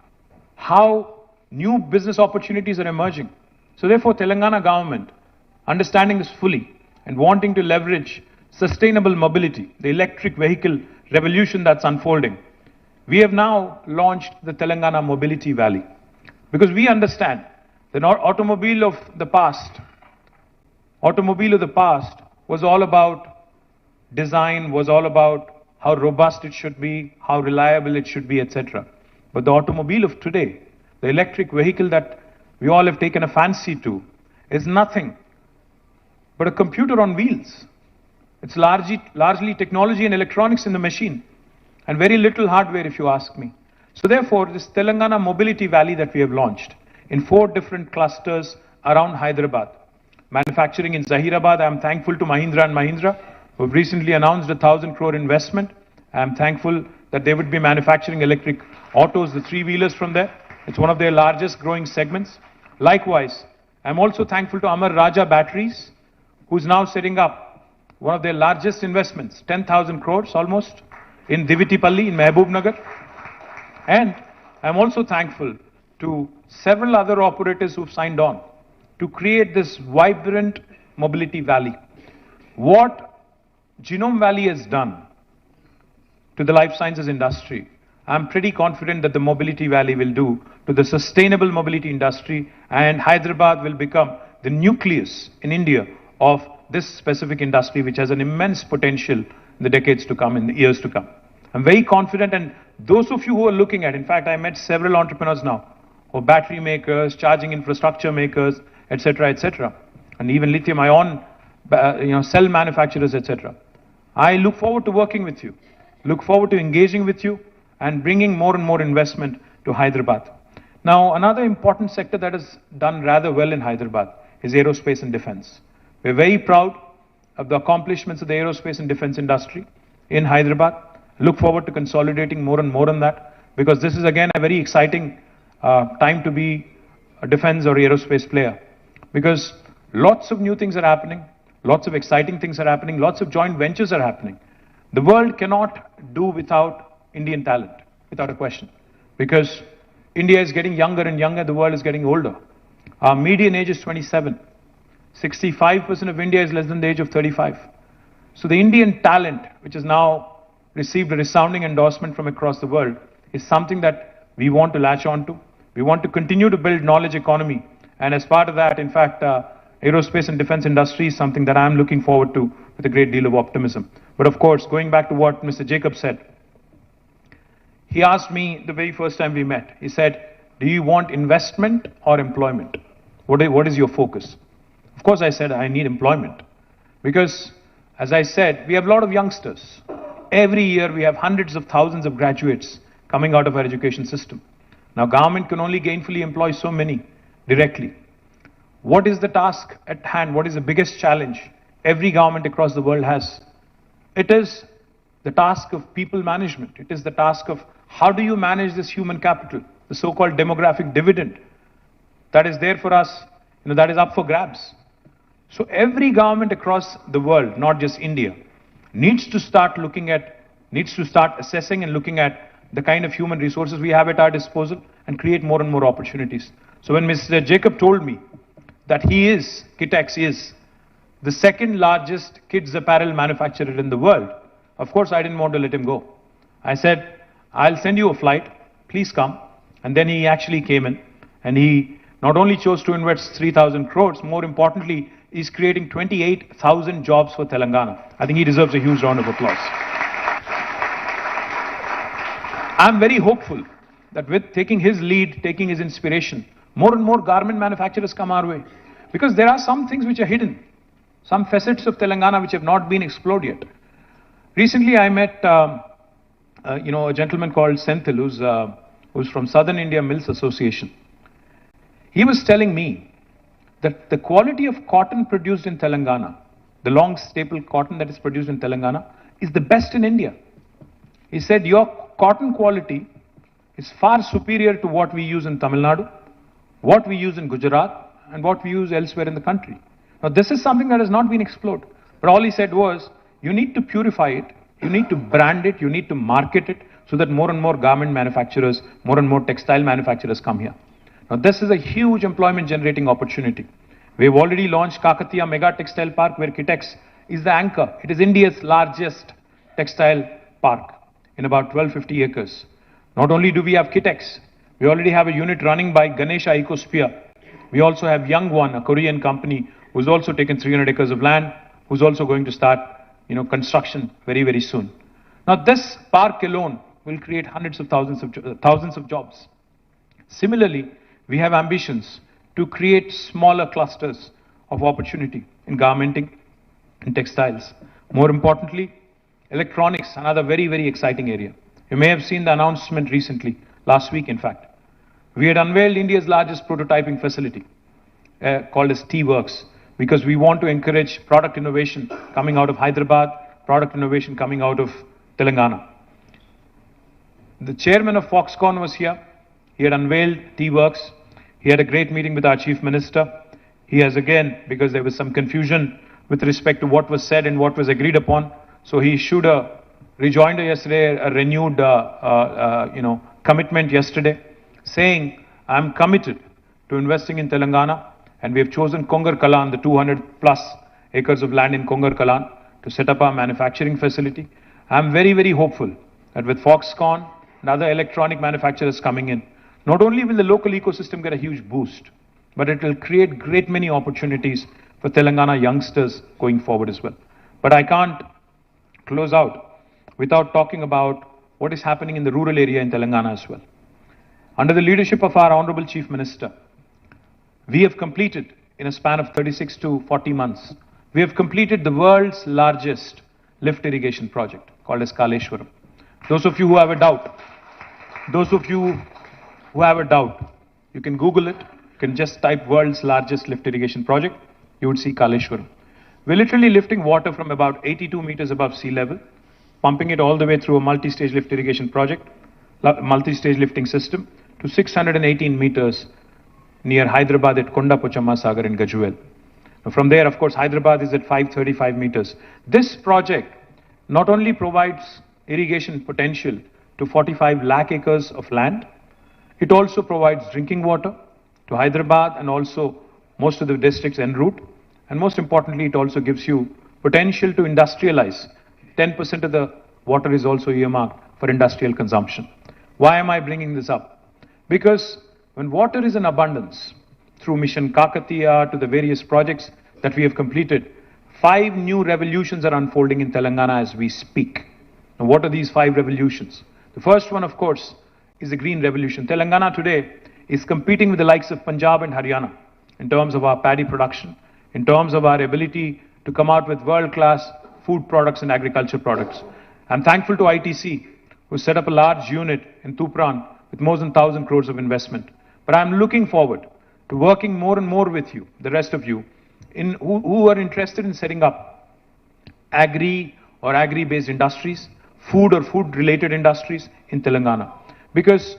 [SPEAKER 6] how new business opportunities are emerging. So therefore, Telangana government, understanding this fully and wanting to leverage sustainable mobility, the electric vehicle revolution that's unfolding, we have now launched the Telangana Mobility Valley. Because we understand the automobile of the past was all about design, was all about how robust it should be, how reliable it should be, etc. But the automobile of today, the electric vehicle that we all have taken a fancy to, is nothing but a computer on wheels. It's largely technology and electronics in the machine, and very little hardware if you ask me. So therefore, this Telangana Mobility Valley that we have launched in 4 different clusters around Hyderabad. Manufacturing in Zahirabad, I am thankful to Mahindra & Mahindra, who have recently announced a 1,000 crore investment. I am thankful that they would be manufacturing electric autos, the 3-wheelers from there. It's one of their largest growing segments. Likewise, I am also thankful to Amar Raja Batteries, who's now setting up one of their largest investments, 10,000 crores almost, in Divitipalli in Mehboob Nagar. And I'm also thankful to several other operators who've signed on to create this vibrant mobility valley. What Genome Valley has done to the life sciences industry, I'm pretty confident that the Mobility Valley will do to the sustainable mobility industry, and Hyderabad will become the nucleus in India of this specific industry, which has an immense potential in the decades to come, in the years to come. I'm very confident, and those of you who are looking at, in fact, I met several entrepreneurs now, or battery makers, charging infrastructure makers, etc., and even lithium-ion, cell manufacturers, etc. I look forward to working with you, look forward to engaging with you, and bringing more and more investment to Hyderabad. Now, another important sector that has done rather well in Hyderabad is aerospace and defense. We're very proud of the accomplishments of the aerospace and defense industry in Hyderabad. Look forward to consolidating more and more on that, because this is again a very exciting time to be a defense or aerospace player, because lots of new things are happening, lots of exciting things are happening, lots of joint ventures are happening. The world cannot do without Indian talent, without a question, because India is getting younger and younger, the world is getting older. Our median age is 27. 65% of India is less than the age of 35. So the Indian talent, which has now received a resounding endorsement from across the world, is something that we want to latch on to. We want to continue to build knowledge economy. And as part of that, in fact, aerospace and defense industry is something that I'm looking forward to with a great deal of optimism. But of course, going back to what Mr. Jacob said, he asked me the very first time we met, he said, do you want investment or employment? What is your focus? Of course, I said, I need employment. Because, as I said, we have a lot of youngsters. Every year, we have hundreds of thousands of graduates coming out of our education system. Now, government can only gainfully employ so many directly. What is the task at hand? What is the biggest challenge every government across the world has? It is the task of people management. It is the task of how do you manage this human capital, the so-called demographic dividend that is there for us, that is up for grabs. So every government across the world, not just India, needs to start assessing and looking at the kind of human resources we have at our disposal and create more and more opportunities. So when Mr. Jacob told me that Kitex is the second largest kids apparel manufacturer in the world, of course I didn't want to let him go. I said, I'll send you a flight, please come. And then he actually came in, and he not only chose to invest 3,000 crores, more importantly, is creating 28,000 jobs for Telangana. I think he deserves a huge round of applause. I'm very hopeful that with taking his lead, taking his inspiration, more and more garment manufacturers come our way. Because there are some things which are hidden, some facets of Telangana which have not been explored yet. Recently I met a gentleman called Senthil, who's from Southern India Mills Association. He was telling me that the quality of cotton produced in Telangana, the long staple cotton that is produced in Telangana, is the best in India. He said your cotton quality is far superior to what we use in Tamil Nadu, what we use in Gujarat, and what we use elsewhere in the country. Now this is something that has not been explored. But all he said was, you need to purify it, you need to brand it, you need to market it, so that more and more garment manufacturers, more and more textile manufacturers come here. Now this is a huge employment generating opportunity. We have already launched Kakatiya Mega Textile Park, where Kitex is the anchor. It is India's largest textile park in about 1250 acres. Not only do we have Kitex, we already have a unit running by Ganesha Ecosphere. We also have Youngwon, a Korean company, who's also taken 300 acres of land, who's also going to start, construction very, very soon. Now this park alone will create hundreds of thousands of jobs. Similarly, we have ambitions to create smaller clusters of opportunity in garmenting and textiles. More importantly, electronics, another very, very exciting area. You may have seen the announcement recently, last week in fact. We had unveiled India's largest prototyping facility called as T-Works, because we want to encourage product innovation coming out of Hyderabad, product innovation coming out of Telangana. The chairman of Foxconn was here. He had unveiled T-Works. He had a great meeting with our chief minister. He has again, because there was some confusion with respect to what was said and what was agreed upon, so he issued a rejoinder yesterday, a renewed commitment yesterday, saying, I'm committed to investing in Telangana, and we have chosen Kongar Kalan, the 200 plus acres of land in Kongar Kalan, to set up our manufacturing facility. I'm very, very hopeful that with Foxconn and other electronic manufacturers coming in, not only will the local ecosystem get a huge boost, but it will create great many opportunities for Telangana youngsters going forward as well. But I can't close out without talking about what is happening in the rural area in Telangana as well. Under the leadership of our Honorable Chief Minister, we have completed, in a span of 36 to 40 months, we have completed the world's largest lift irrigation project called as Kaleshwaram. Those of you who have a doubt, you can Google it, you can just type world's largest lift irrigation project, you would see Kaleshwaram. We're literally lifting water from about 82 meters above sea level, pumping it all the way through a multi-stage lift irrigation project, multi-stage lifting system, to 618 meters near Hyderabad at Kondapochamma Sagar in Gajuel. From there, of course, Hyderabad is at 535 meters. This project not only provides irrigation potential to 45 lakh acres of land, it also provides drinking water to Hyderabad and also most of the districts en route. And most importantly, it also gives you potential to industrialize. 10% of the water is also earmarked for industrial consumption. Why am I bringing this up? Because when water is in abundance, through Mission Kakatiya to the various projects that we have completed, 5 new revolutions are unfolding in Telangana as we speak. Now, what are these 5 revolutions? The first one, of course, is the green revolution. Telangana today is competing with the likes of Punjab and Haryana in terms of our paddy production, in terms of our ability to come out with world-class food products and agriculture products. I'm thankful to ITC, who set up a large unit in Tupran with more than 1,000 crores of investment. But I'm looking forward to working more and more with you, the rest of you, who are interested in setting up agri or agri-based industries, food or food-related industries in Telangana. Because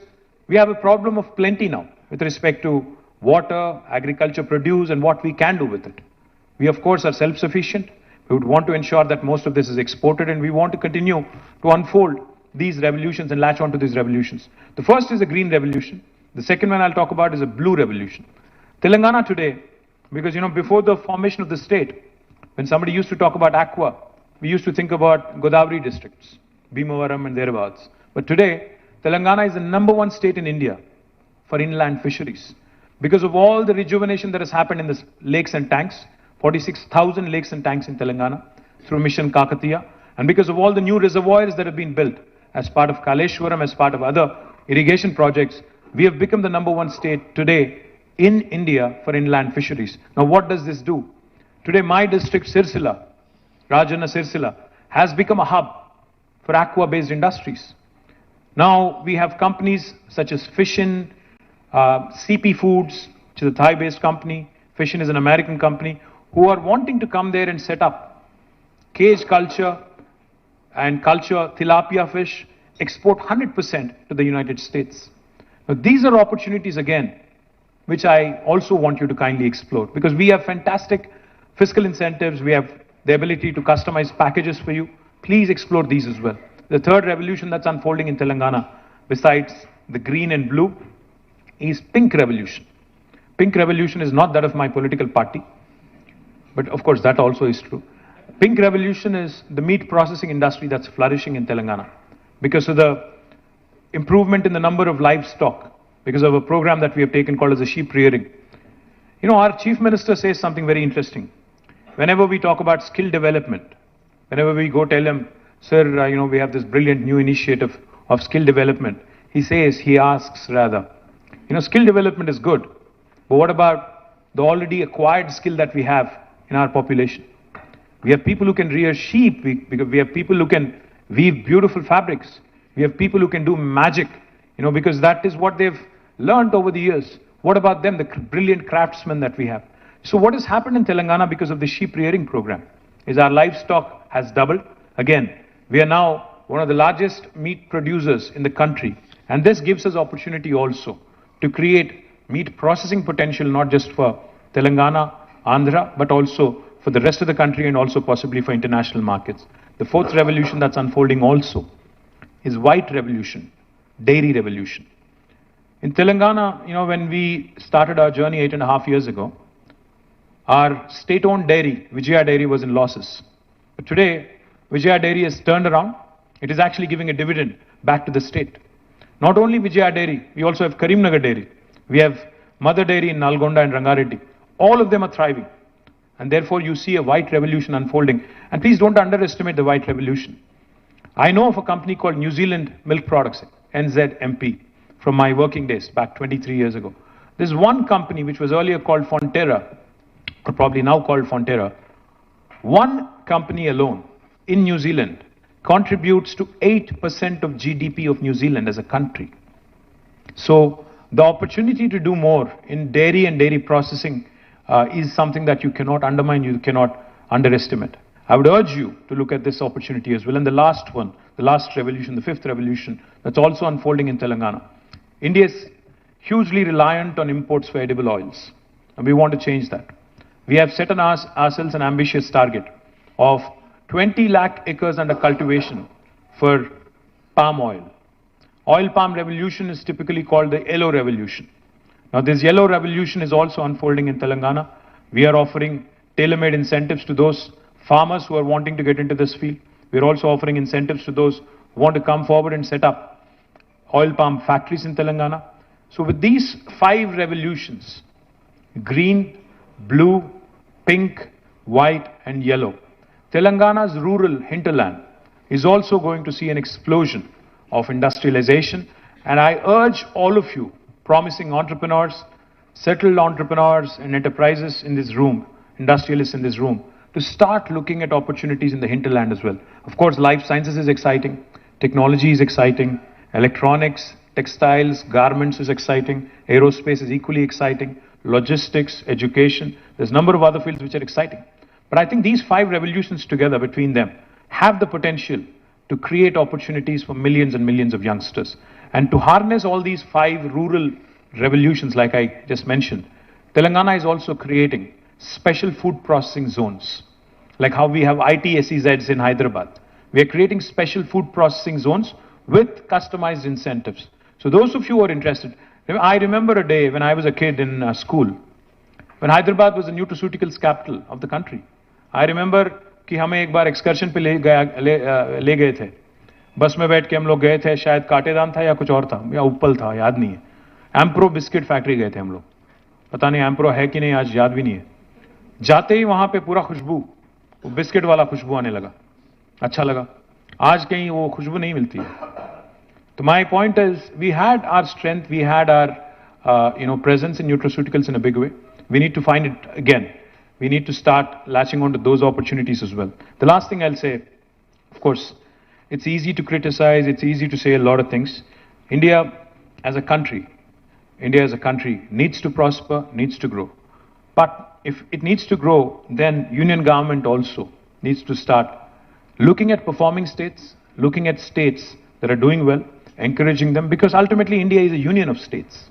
[SPEAKER 6] we have a problem of plenty now with respect to water, agriculture produce, and what we can do with it. We, of course, are self-sufficient. We would want to ensure that most of this is exported, and we want to continue to unfold these revolutions and latch onto these revolutions. The first is a green revolution. The second one I'll talk about is a blue revolution. Telangana today, because before the formation of the state, when somebody used to talk about aqua, we used to think about Godavari districts, Bhimavaram and thereabouts. But today, Telangana is the #1 state in India for inland fisheries. Because of all the rejuvenation that has happened in the lakes and tanks, 46,000 lakes and tanks in Telangana through Mission Kakatiya. And because of all the new reservoirs that have been built as part of Kaleshwaram, as part of other irrigation projects, we have become the #1 state today in India for inland fisheries. Now what does this do? Today my district, Sirsila, Rajanna Sirsila, has become a hub for aqua-based industries. Now we have companies such as Fishin, CP Foods, which is a Thai-based company. Fishin is an American company, who are wanting to come there and set up cage culture and culture tilapia fish, export 100% to the United States. Now these are opportunities again, which I also want you to kindly explore, because we have fantastic fiscal incentives, we have the ability to customize packages for you. Please explore these as well. The third revolution that's unfolding in Telangana, besides the green and blue, is pink revolution. Pink revolution is not that of my political party, but of course that also is true. Pink revolution is the meat processing industry that's flourishing in Telangana because of the improvement in the number of livestock, because of a program that we have taken called as a sheep rearing. You know, our chief minister says something very interesting. Whenever we talk about skill development, whenever we go tell him, sir, we have this brilliant new initiative of skill development, he asks rather, skill development is good, but what about the already acquired skill that we have in our population? We have people who can rear sheep, we have people who can weave beautiful fabrics, we have people who can do magic, because that is what they've learned over the years. What about them, the brilliant craftsmen that we have? So what has happened in Telangana because of the sheep rearing program is our livestock has doubled. Again, we are now one of the largest meat producers in the country, and this gives us opportunity also to create meat processing potential, not just for Telangana, Andhra, but also for the rest of the country and also possibly for international markets. The fourth revolution that's unfolding also is white revolution, dairy revolution. In Telangana, when we started our journey 8.5 years ago, our state-owned dairy, Vijaya Dairy, was in losses. But today, Vijaya Dairy has turned around. It is actually giving a dividend back to the state. Not only Vijaya Dairy, we also have Karimnagar Dairy. We have Mother Dairy in Nalgonda and Rangareddy. All of them are thriving. And therefore, you see a white revolution unfolding. And please don't underestimate the white revolution. I know of a company called New Zealand Milk Products, NZMP, from my working days back 23 years ago. There's one company which was earlier called Fonterra, or probably now called Fonterra. One company alone in New Zealand contributes to 8% of GDP of New Zealand as a country. So the opportunity to do more in dairy and dairy processing is something that you cannot undermine, you cannot underestimate. I would urge you to look at this opportunity as well. And the last one, the last revolution, the fifth revolution, that's also unfolding in Telangana. India is hugely reliant on imports for edible oils, and we want to change that. We have set on ourselves an ambitious target of 20 lakh acres under cultivation for palm oil. Oil palm revolution is typically called the yellow revolution. Now this yellow revolution is also unfolding in Telangana. We are offering tailor-made incentives to those farmers who are wanting to get into this field. We are also offering incentives to those who want to come forward and set up oil palm factories in Telangana. So with these 5 revolutions, green, blue, pink, white and yellow, Telangana's rural hinterland is also going to see an explosion of industrialization. And I urge all of you, promising entrepreneurs, settled entrepreneurs and enterprises in this room, industrialists in this room, to start looking at opportunities in the hinterland as well. Of course, life sciences is exciting, technology is exciting, electronics, textiles, garments is exciting, aerospace is equally exciting, logistics, education, there's a number of other fields which are exciting. But I think these 5 revolutions together between them have the potential to create opportunities for millions and millions of youngsters. And to harness all these 5 rural revolutions like I just mentioned, Telangana is also creating special food processing zones, like how we have ITSEZs in Hyderabad. We are creating special food processing zones with customized incentives. So those of you who are interested, I remember a day when I was a kid in school, when Hyderabad was the nutraceuticals capital of the country. I remember कि हमें एक बार excursion पे ले गए थे, बस में बैठ के हम लोग गए थे, शायद काटेदान था या कुछ और था या उपल था, याद नहीं है। एम्प्रो बिस्किट फैक्ट्री गए थे हम लोग, पता नहीं एम्प्रो है कि नहीं, आज याद भी नहीं है। जाते ही वहां पे पूरा खुशबू, वो बिस्किट वाला खुशबू आने लगा, अच्छा लगा। आज कहीं वो खुशबू नहीं मिलती है। तो my point is, we had our strength, we had our presence in nutraceuticals in a big way. We need to find it again. We need to start latching on to those opportunities as well. The last thing I'll say, of course, it's easy to criticize, it's easy to say a lot of things. India as a country needs to prosper, needs to grow. But if it needs to grow, then union government also needs to start looking at performing states, looking at states that are doing well, encouraging them, because ultimately India is a union of states.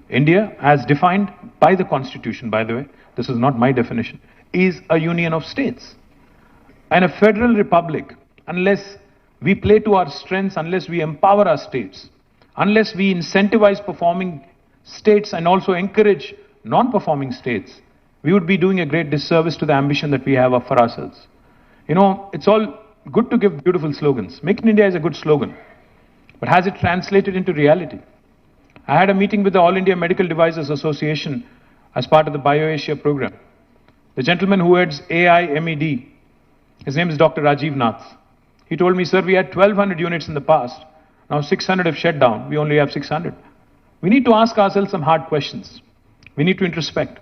[SPEAKER 6] India, as defined by the Constitution, by the way, this is not my definition, is a union of states. And a federal republic, unless we play to our strengths, unless we empower our states, unless we incentivize performing states and also encourage non-performing states, we would be doing a great disservice to the ambition that we have for ourselves. You know, it's all good to give beautiful slogans. Make in India is a good slogan. But has it translated into reality? I had a meeting with the All India Medical Devices Association as part of the BioAsia program. The gentleman who heads AIMED, his name is Dr. Rajiv Nath. He told me, sir, we had 1,200 units in the past. Now 600 have shut down. We only have 600. We need to ask ourselves some hard questions. We need to introspect.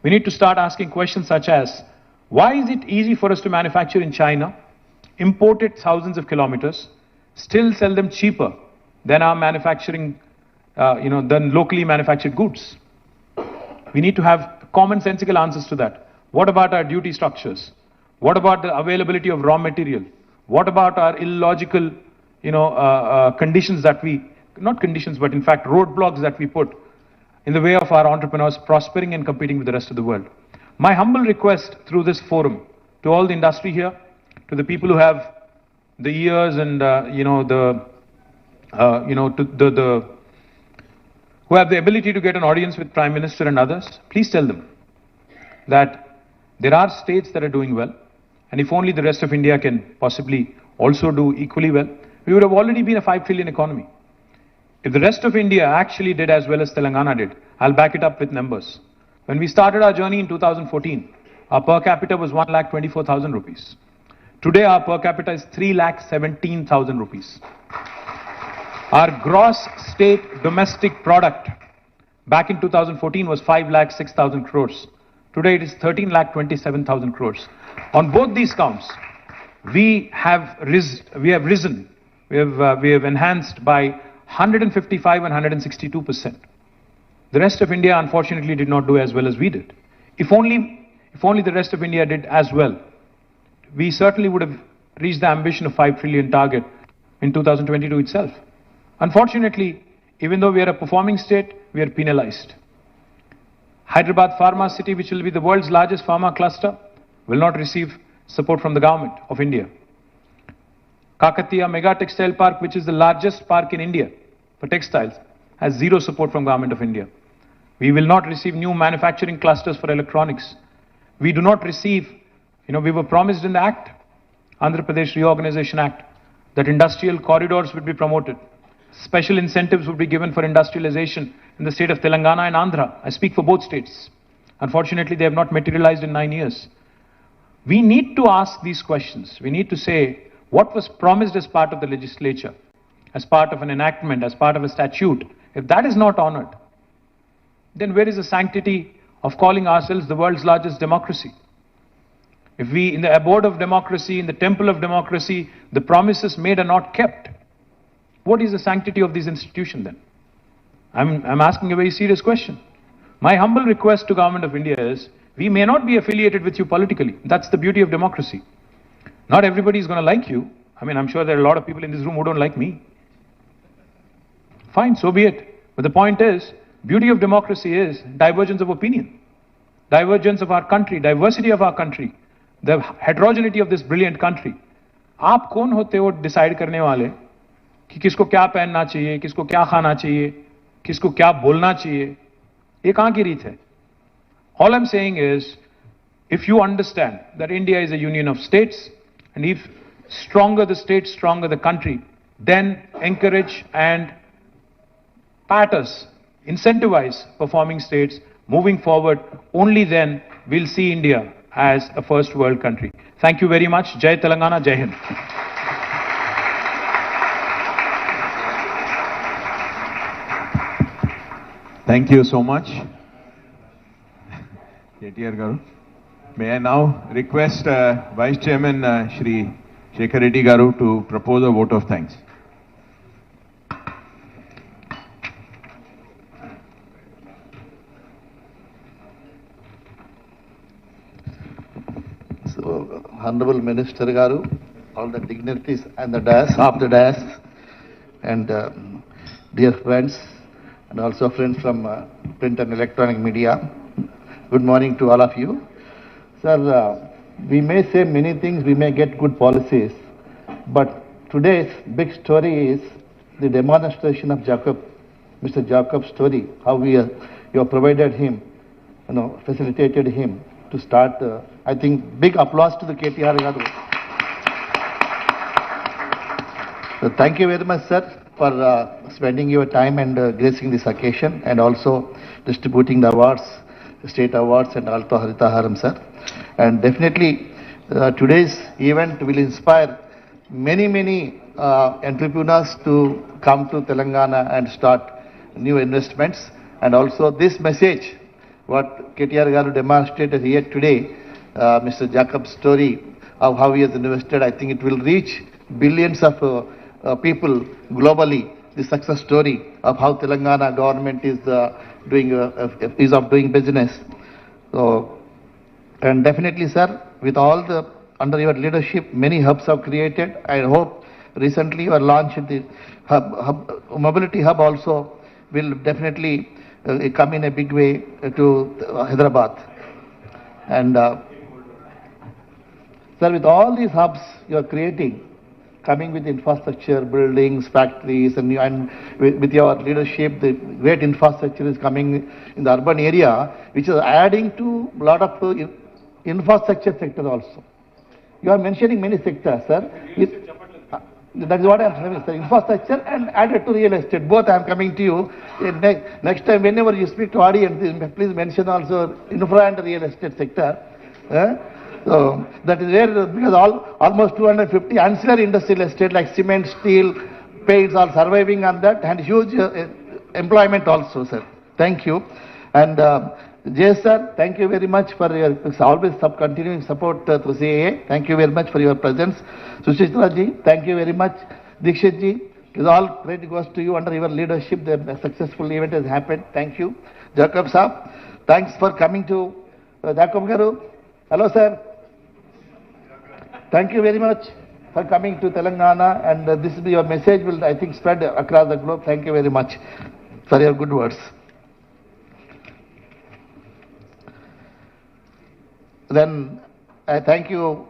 [SPEAKER 6] We need to start asking questions such as, why is it easy for us to manufacture in China, import it thousands of kilometers, still sell them cheaper than our manufacturing, than locally manufactured goods? We need to have commonsensical answers to that. What about our duty structures? What about the availability of raw material? What about our illogical, conditions that not conditions, but in fact roadblocks that we put in the way of our entrepreneurs prospering and competing with the rest of the world? My humble request through this forum to all the industry here, to the people who have the ears and who have the ability to get an audience with Prime Minister and others, please tell them that there are states that are doing well, and if only the rest of India can possibly also do equally well, we would have already been a 5 trillion economy. If the rest of India actually did as well as Telangana did, I'll back it up with numbers. When we started our journey in 2014, our per capita was 1,24,000 rupees. Today our per capita is 3,17,000 rupees. Our gross state domestic product back in 2014 was 5,06,000 crores. Today it is 13,27,000 crores. On both these counts, we have risen. We have enhanced by 155 and 162%. The rest of India unfortunately did not do as well as we did. If only the rest of India did as well, we certainly would have reached the ambition of 5 trillion target in 2022 itself. Unfortunately, even though we are a performing state, we are penalized. Hyderabad Pharma City, which will be the world's largest pharma cluster, will not receive support from the government of India. Kakatiya Mega Textile Park, which is the largest park in India for textiles, has zero support from government of India. We will not receive new manufacturing clusters for electronics. We do not receive, we were promised in the Act, Andhra Pradesh Reorganization Act, that industrial corridors would be promoted. Special incentives would be given for industrialization in the state of Telangana and Andhra. I speak for both states. Unfortunately, they have not materialized in 9 years. We need to ask these questions. We need to say, what was promised as part of the legislature, as part of an enactment, as part of a statute? If that is not honored, then where is the sanctity of calling ourselves the world's largest democracy? If we, in the abode of democracy, in the temple of democracy, the promises made are not kept, what is the sanctity of this institution then? I'm asking a very serious question. My humble request to Government of India is, we may not be affiliated with you politically. That's the beauty of democracy. Not everybody is going to like you. I'm sure there are a lot of people in this room who don't like me. Fine, so be it. But the point is, beauty of democracy is divergence of opinion, divergence of our country, diversity of our country, the heterogeneity of this brilliant country. आप कौन होते हो decide करने वाले कि किसको क्या पहनना चाहिए, किसको क्या खाना चाहिए, किसको क्या बोलना चाहिए? ये कहां की रीत है? All I'm saying is, if you understand that India is a union of states, and if stronger the state, stronger the country, then encourage and pat us, incentivize performing states moving forward, only then we'll see India as a first world country. Thank you very much. Jai Telangana, Jai Hind.
[SPEAKER 7] Thank you so much, KTR Garu. May I now request Vice Chairman Shri Shekhar Reddy Garu to propose a vote of thanks.
[SPEAKER 8] So, Honorable Minister Garu, all the dignitaries and the dais, half the dais, and dear friends, and also friends from print and electronic media, good morning to all of you. Sir, we may say many things, we may get good policies, but today's big story is the demonstration of Mr. Jacob's story, how you have provided him, facilitated him to start. I think big applause to the KTR Garu. So thank you very much, sir, for spending your time and gracing this occasion, and also distributing the awards, state awards, and also Haritaharam, sir. And definitely today's event will inspire many entrepreneurs to come to Telangana and start new investments. And also this message, what KTR Garu demonstrated here today, Mr. Jacob's story of how he has invested, I think it will reach billions of people globally. The success story of how Telangana government is doing business. So, and definitely, sir, with all the under your leadership, many hubs have created. I hope recently you launched the mobility hub also will definitely come in a big way to Hyderabad. And sir, with all these hubs you are creating, coming with infrastructure, buildings, factories, and with your leadership, the great infrastructure is coming in the urban area, which is adding to a lot of infrastructure sector also. You are mentioning many sectors, sir. That is what I am saying, sir. Infrastructure and added to real estate. Both I am coming to you. Next time, whenever you speak to audience, please mention also infra and real estate sector. So that is where, because almost 250 ancillary industrial estate like cement, steel, paints are surviving on that, and huge employment also, sir. Thank you. And Jay sir, thank you very much for your always continuing support to CII. Thank you very much for your presence. Sushitra ji, thank you very much. Dikshit ji, it is all credit goes to you. Under your leadership, the successful event has happened. Thank you. Jacob Saab, thanks for coming to Jacob Garu. Hello, sir. Thank you very much for coming to Telangana, and this will be your message will, I think, spread across the globe. Thank you very much for your good words. Then I thank you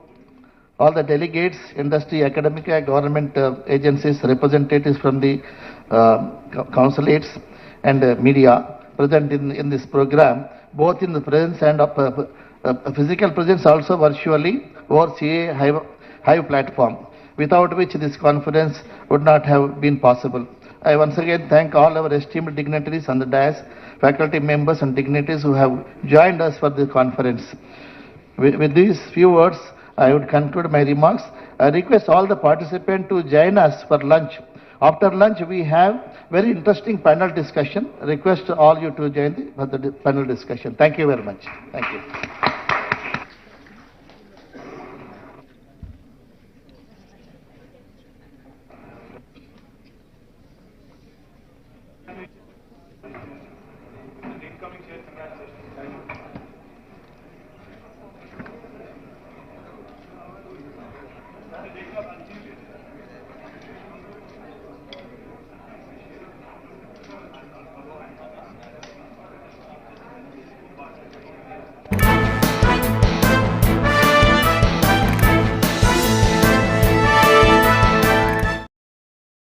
[SPEAKER 8] all the delegates, industry, academic, government agencies, representatives from the consulates and media present in this program, both in the presence and physical presence, also virtually over CII Hive platform, without which this conference would not have been possible. I once again thank all our esteemed dignitaries on the dais, faculty members and dignitaries who have joined us for this conference. With these few words, I would conclude my remarks. I request all the participants to join us for lunch. After lunch, we have very interesting panel discussion. Request all you to join for the panel discussion. Thank you very much. Thank you.